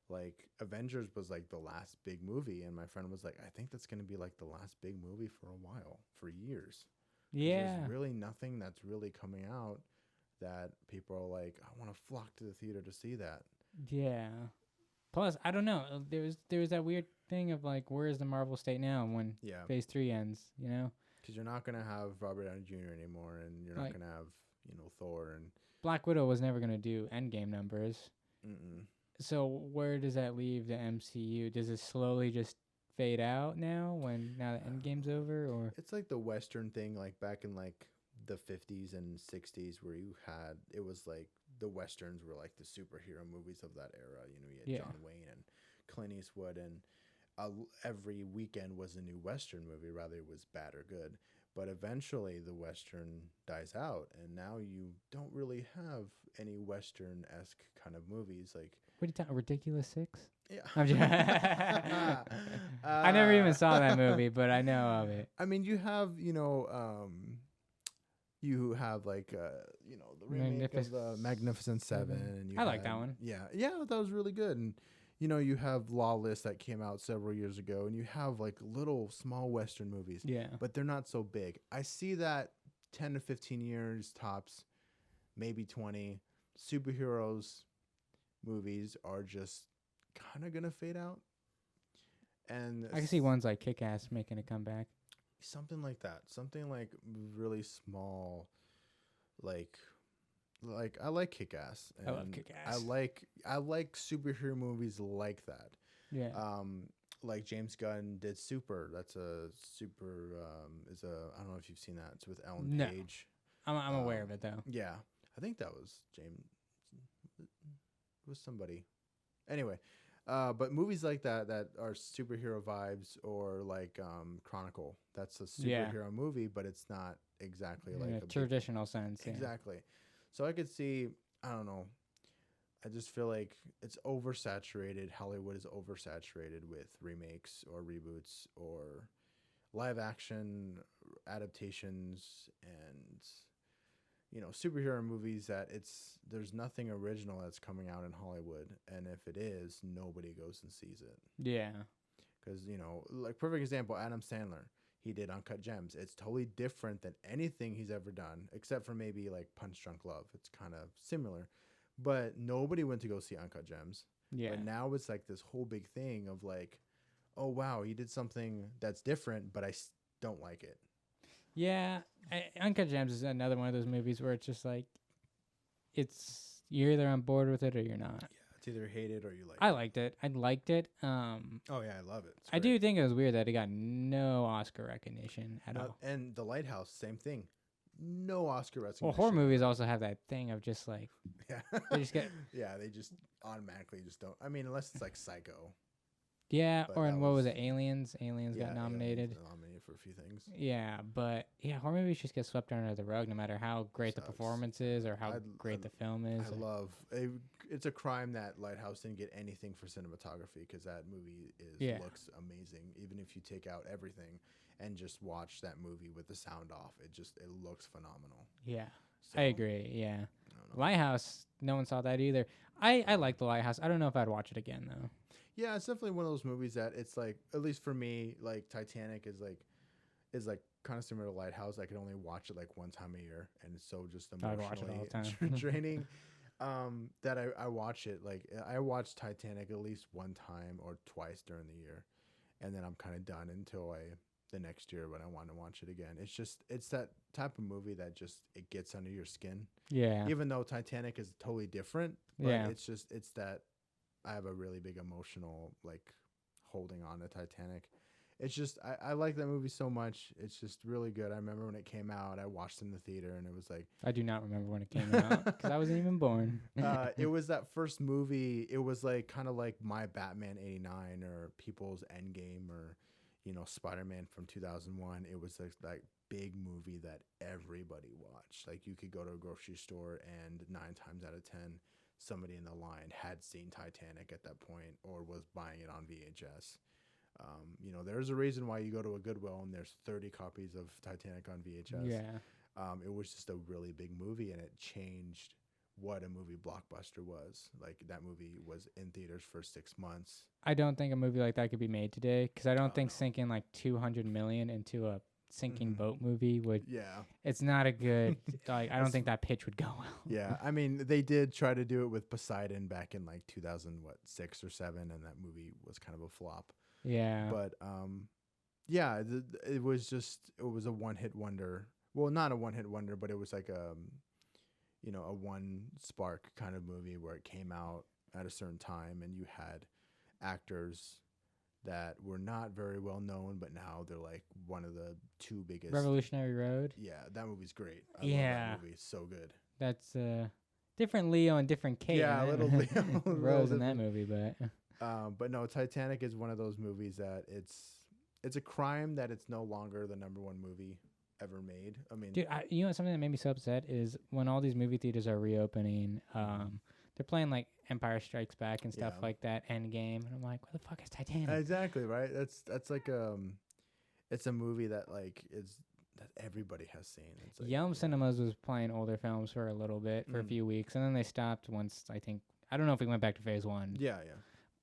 Like Avengers was like the last big movie, and my friend was like, I think that's gonna be like the last big movie for a while, for years. There's really nothing that's really coming out that people are like, I want to flock to the theater to see that. Yeah. Plus, I don't know. There was that weird thing of like, where is the Marvel state now when Phase 3 ends? You know, because you're not gonna have Robert Downey Jr. anymore, and you're not gonna have Thor, and Black Widow was never gonna do Endgame numbers. So where does that leave the MCU? Does it slowly just fade out now that Endgame's over, or it's like the Western thing, like back in like the 50s and 60s, where it was like the Westerns were like the superhero movies of that era. You had John Wayne and Clint Eastwood, and every weekend was a new Western movie, whether it was bad or good. But eventually the Western dies out, and now you don't really have any Western-esque kind of movies. Like, what are you talking? Ridiculous Six? Yeah. I never even saw that movie, but I know of it. I mean, you have like the remake of the Magnificent Seven, and I like that one. Yeah, that was really good. And you have Lawless that came out several years ago, and you have like little small Western movies. Yeah, but they're not so big. I see that 10 to 15 years tops, maybe 20. Superheroes movies are just kind of gonna fade out. And I can see ones like Kick-Ass making a comeback. Something like that. Something like really small. Like I like Kick-Ass. I love Kick-Ass. I like superhero movies like that. Yeah. Like James Gunn did Super. That's a super. I don't know if you've seen that. It's with Ellen Page. I'm aware of it though. Yeah, I think that was James. It was somebody. Anyway, but movies like that are superhero vibes, or like Chronicle. That's a superhero movie, but it's not exactly like a traditional sense. Exactly. So I could see. I don't know. I just feel like it's oversaturated. Hollywood is oversaturated with remakes or reboots or live action adaptations and superhero movies that there's nothing original that's coming out in Hollywood, and if it is, nobody goes and sees it. Yeah. Because like perfect example, Adam Sandler, he did Uncut Gems. It's totally different than anything he's ever done, except for maybe like Punch Drunk Love. It's kind of similar. But nobody went to go see Uncut Gems. Yeah. But now it's like this whole big thing of like, oh, wow, he did something that's different, but I don't like it. Yeah. Uncut Gems is another one of those movies where it's just like, you're either on board with it or you're not. Yeah, it's either hate it or you like it. I liked it. I liked it. Oh, yeah, I love it. I do think it was weird that it got no Oscar recognition at all. And The Lighthouse, same thing. No Oscar recognition. Well, horror movies also have that thing of just like, they just get. Yeah, they just automatically just don't. I mean, unless it's like Psycho. Yeah, or in what was it, Aliens? Aliens got nominated. Aliens nominated for a few things. Yeah, but yeah, horror movies just get swept under the rug, no matter how great the Sucks. performance is or how great the film is. I love it's a crime that Lighthouse didn't get anything for cinematography because that movie looks amazing. Even if you take out everything and just watch that movie with the sound off, it looks phenomenal. Yeah, So, I agree. Yeah, I don't know. Lighthouse, no one saw that either. I like the Lighthouse. I don't know if I'd watch it again though. Yeah, it's definitely one of those movies that it's like, at least for me, like Titanic is like kind of similar to Lighthouse. I could only watch it like one time a year, and it's so just I'd watch it all the emotionally time. draining. That I watch it like I watch Titanic at least one time or twice during the year, and then I'm kind of done until the next year when I want to watch it again. It's that type of movie that just it gets under your skin. Yeah, Even though Titanic is totally different, but yeah. it's that I have a really big emotional like holding on to Titanic. It's just I like that movie so much. It's just really good. I remember when it came out, I watched it in the theater, and it was like I do not remember when it came out because I wasn't even born. it was that first movie. It was like kind of like my Batman '89 or People's Endgame or Spider-Man from 2001. It was like big movie that everybody watched. Like you could go to a grocery store and 9 times out of 10 somebody in the line had seen Titanic at that point or was buying it on VHS. There's a reason why you go to a Goodwill and there's 30 copies of Titanic on VHS. Yeah. It was just a really big movie, and it changed what a movie blockbuster was. Like that movie was in theaters for 6 months. I don't think a movie like that could be made today because I don't think No. sinking like 200 million into a sinking Mhm. boat movie would. Yeah. It's not a good. Like I don't think that pitch would go well. Yeah, I mean, they did try to do it with Poseidon back in like 2006 or 7, and that movie was kind of a flop. Yeah. But yeah, it was a one-hit wonder. Well, not a one-hit wonder, but it was like a one spark kind of movie where it came out at a certain time, and you had actors that were not very well known, but now they're like one of the two biggest. Revolutionary Road. Yeah, that movie's great. I love Yeah. that movie. It's so good. That's different Leo and different Kate. Yeah, in that little movie. Leo, little Rose in that different. movie, But no, Titanic is one of those movies that it's a crime that it's no longer the number one movie ever made. I mean, dude, you know what, something that made me so upset is when all these movie theaters are reopening, they're playing like Empire Strikes Back and stuff Yeah. like that, Endgame, and I'm like, where the fuck is Titanic? exactly right. That's like it's a movie that like that everybody has seen. It's like, Yelm Cinemas was playing older films for a little bit, for a Mhm. few weeks, and then they stopped once, I don't know if we went back to phase 1, Yeah.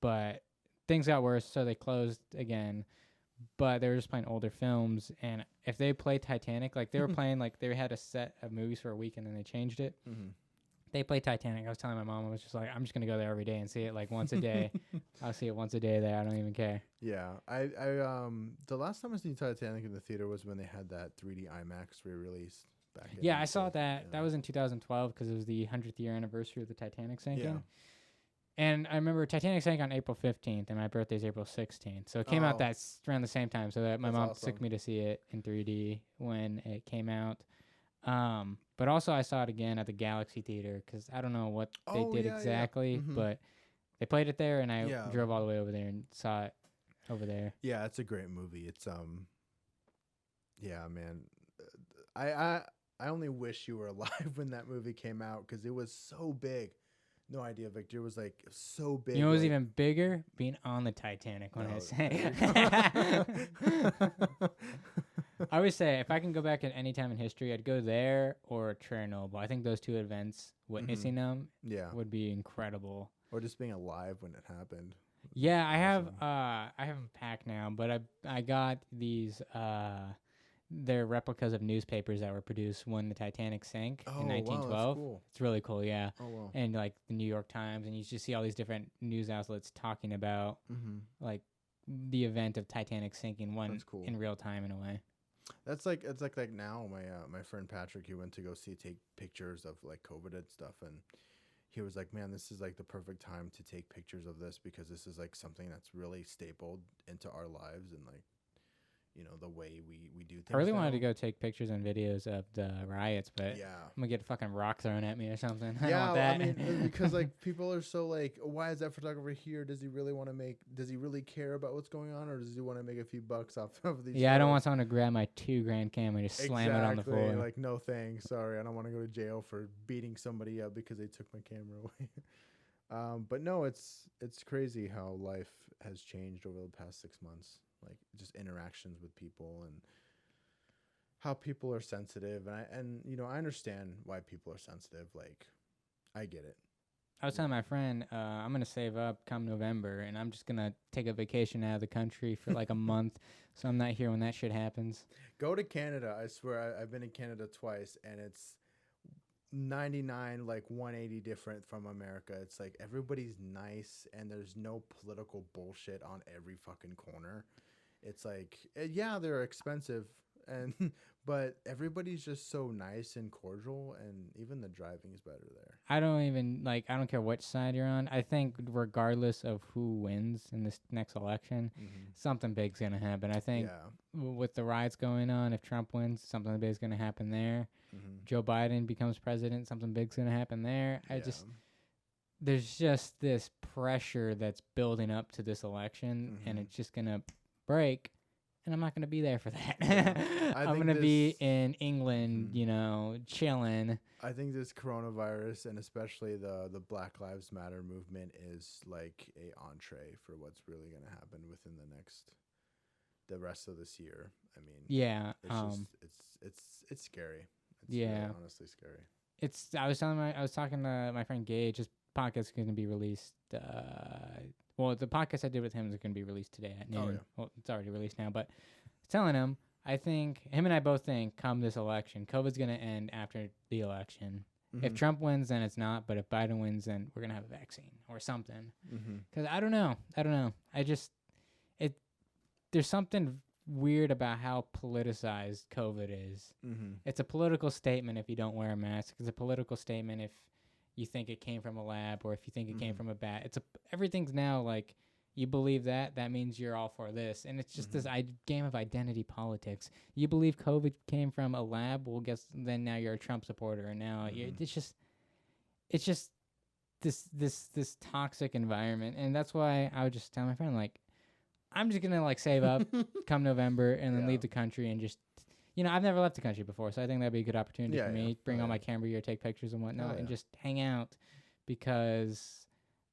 but things got worse, so they closed again. But they were just playing older films, and if they play Titanic, like they were playing, like they had a set of movies for a week, and then they changed it. Mm-hmm. They play Titanic. I was telling my mom, I was just like, I'm just gonna go there every day and see it like once a day. I'll see it once a day there. I don't even care. Yeah, I the last time I seen Titanic in the theater was when they had that 3D IMAX re-release back. Yeah, I saw that. That was in 2012 because it was the 100th year anniversary of the Titanic sinking. Yeah. And I remember Titanic sank on April 15th, and my birthday's April 16th. So it came out Oh. around the same time. So that my That's mom awesome. took me to see it in 3D when it came out. But also I saw it again at the Galaxy Theater because I don't know what they Oh, did yeah, yeah. exactly, Mhm. but they played it there, and I Yeah. drove all the way over there and saw it over there. Yeah, it's a great movie. It's yeah, man. I only wish you were alive when that movie came out because it was so big. No idea, Victor. It was like so big. You know what was like, even bigger? Being on the Titanic when No, I sang. there you go. I always say if I can go back at any time in history, I'd go there or Chernobyl. I think those two events, witnessing them, Yeah, would be incredible. or just being alive when it happened. Yeah, I have Awesome. I have them packed now, but I got these they're replicas of newspapers that were produced when the Titanic sank Oh, in wow, that's 1912. cool. It's really cool, yeah. Oh wow. And like the New York Times, and you just see all these different news outlets talking about Mm-hmm. like the event of Titanic sinking one That's cool. in real time in a way. That's like it's like now my friend Patrick, he went to go take pictures of like COVID and stuff, and he was like, man, this is like the perfect time to take pictures of this because this is like something that's really stapled into our lives, and like the way we do I things really wanted to now. go take pictures and videos of the riots, but I'm Yeah. gonna get a fucking rock thrown at me or something. I don't Yeah, want I that. mean, because like people are so like, why is that photographer here? Does he really want to make? Does he really care about what's going on, or does he want to make a few bucks off of these? Yeah, I don't want photos? someone to grab my $2,000 camera and just slam it on the Exactly. floor. Like, no thanks. Sorry, I don't want to go to jail for beating somebody up because they took my camera away. But no, it's crazy how life has changed over the past 6 months. Like just interactions with people and how people are sensitive, and I understand why people are sensitive. Like, I get it. I was telling my friend, I'm gonna save up come November, and I'm just gonna take a vacation out of the country for like a month, so I'm not here when that shit happens. Go to Canada. I swear, I've been in Canada twice, and it's 99 like 180 different from America. It's like everybody's nice, and there's no political bullshit on every fucking corner. It's like, yeah, they're expensive, and but everybody's just so nice and cordial, and even the driving is better there. I don't care which side you're on. I think regardless of who wins in this next election, something big's gonna happen. I think Yeah. with the riots going on, if Trump wins, something big's gonna happen there. Joe Biden becomes president, something big's gonna happen there. There's just this pressure that's building up to this election, and it's just gonna break. And I'm not going to be there for that. I'm going to be in England, chilling. I think this coronavirus, and especially the Black Lives Matter movement, is like a entree for what's really going to happen within the rest of this year. I mean, yeah, it's scary. It's yeah, really honestly scary. I was talking to my friend Gage. His podcast is going to be released. Well, the podcast I did with him is going to be released today at noon. Oh, yeah. Well, it's already released now, but I was telling him, I think him and I both think come this election, COVID's going to end after the election. If Trump wins, then it's not. But if Biden wins, then we're going to have a vaccine or something. Because I don't know. There's something weird about how politicized COVID is. It's a political statement if you don't wear a mask. It's a political statement if you think it came from a lab, or if you think it came from a bat. Everything's now like, you believe that means you're all for this, and it's just this game of identity politics. You believe COVID came from a lab, well, guess then now you're a Trump supporter, and now it's just this toxic environment, and that's why I would just tell my friend, like, I'm just gonna like save up come November and then leave the country and just. I've never left the country before, so I think that'd be a good opportunity for me. Bring all my camera gear, take pictures and whatnot, and just hang out, because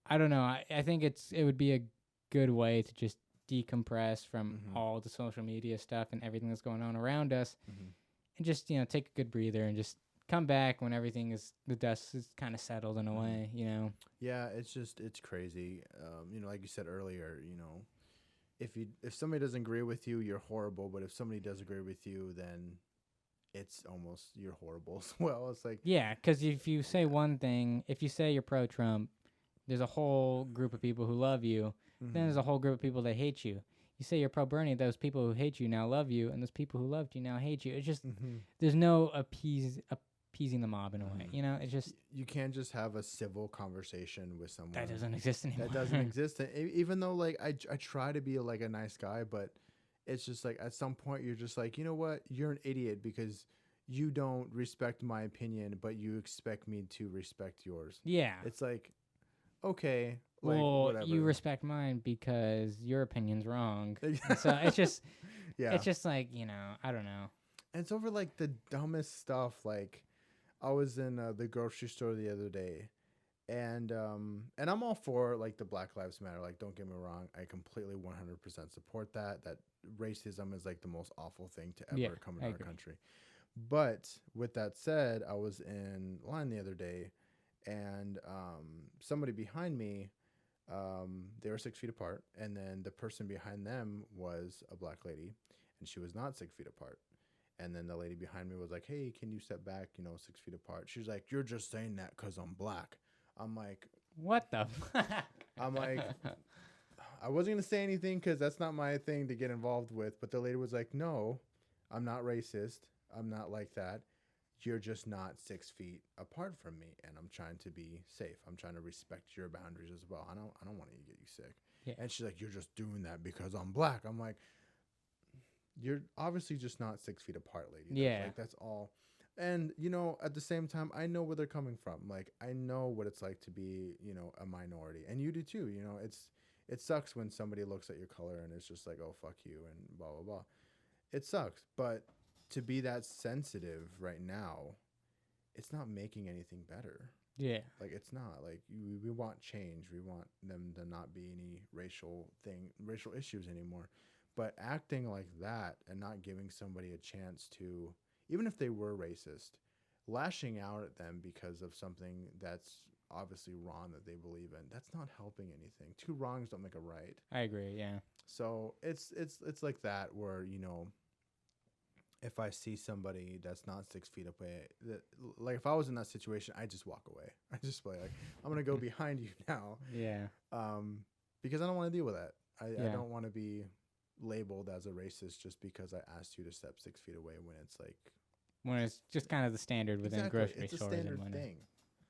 I don't know. I think it would be a good way to just decompress from all the social media stuff and everything that's going on around us, and just take a good breather and just come back when the dust is kind of settled in a way. Yeah, it's crazy. Like you said earlier, if somebody doesn't agree with you, you're horrible. But if somebody does agree with you, then it's almost you're horrible as well. It's like, yeah, because if you say one thing, if you say you're pro-Trump, there's a whole group of people who love you. Then there's a whole group of people that hate you. You say you're pro-Bernie, those people who hate you now love you, and those people who loved you now hate you. It's just there's no appeasing the mob in a way. It's just you can't just have a civil conversation with someone that doesn't exist anymore. That doesn't exist. Even though like I try to be like a nice guy, but it's just like at some point you're just like, you know what, you're an idiot because you don't respect my opinion, but you expect me to respect yours. Yeah, it's like, okay, like, well, whatever. You respect mine because your opinion's wrong. So it's just it's just like, I don't know. And it's over like the dumbest stuff. Like, I was in the grocery store the other day, and I'm all for like the Black Lives Matter. Like, don't get me wrong, I completely 100% support that. That racism is like the most awful thing to ever come in our country. But with that said, I was in line the other day, and somebody behind me, they were 6 feet apart, and then the person behind them was a black lady, and she was not 6 feet apart. And then the lady behind me was like, hey, can you step back, 6 feet apart? She's like, you're just saying that because I'm black. I'm like, what the fuck? I'm like, I wasn't going to say anything because that's not my thing to get involved with. But the lady was like, no, I'm not racist. I'm not like that. You're just not 6 feet apart from me. And I'm trying to be safe. I'm trying to respect your boundaries as well. I don't want to get you sick. Yeah. And she's like, you're just doing that because I'm black. I'm like, you're obviously just not 6 feet apart, lady. Yeah. Like that's all. And at the same time, I know where they're coming from. Like I know what it's like to be, a minority, and you do too. It sucks when somebody looks at your color and it's just like, oh fuck you and blah blah blah. It sucks, but to be that sensitive right now, it's not making anything better. Yeah. Like it's not like we want change. We want them to not be any racial issues anymore. But acting like that and not giving somebody a chance to, even if they were racist, lashing out at them because of something that's obviously wrong that they believe in, that's not helping anything. Two wrongs don't make a right. I agree. Yeah. So it's like that where if I see somebody that's not 6 feet away, like if I was in that situation, I just walk away. I just play like, I'm gonna go behind you now. Yeah. Because I don't want to deal with that. I don't want to be labeled as a racist just because I asked you to step 6 feet away when it's just kind of the standard within grocery it's a stores standard and thing.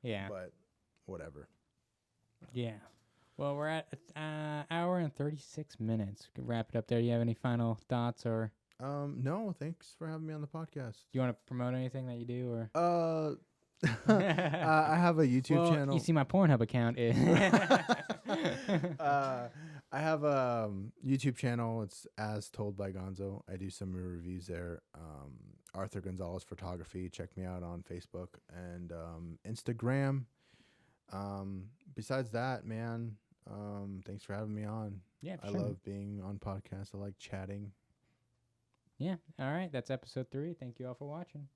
Yeah. But whatever. Yeah. Well, we're at an hour and 36 minutes. We can wrap it up there. Do you have any final thoughts or? No, thanks for having me on the podcast. Do you want to promote anything that you do or? I have a YouTube channel. You see my Pornhub account is. I have a YouTube channel. It's As Told by Gonzo. I do some reviews there. Arthur Gonzales Photography. Check me out on Facebook and Instagram. Besides that, man, thanks for having me on. Yeah, I love being on podcasts. I like chatting. Yeah. All right. That's episode 3. Thank you all for watching.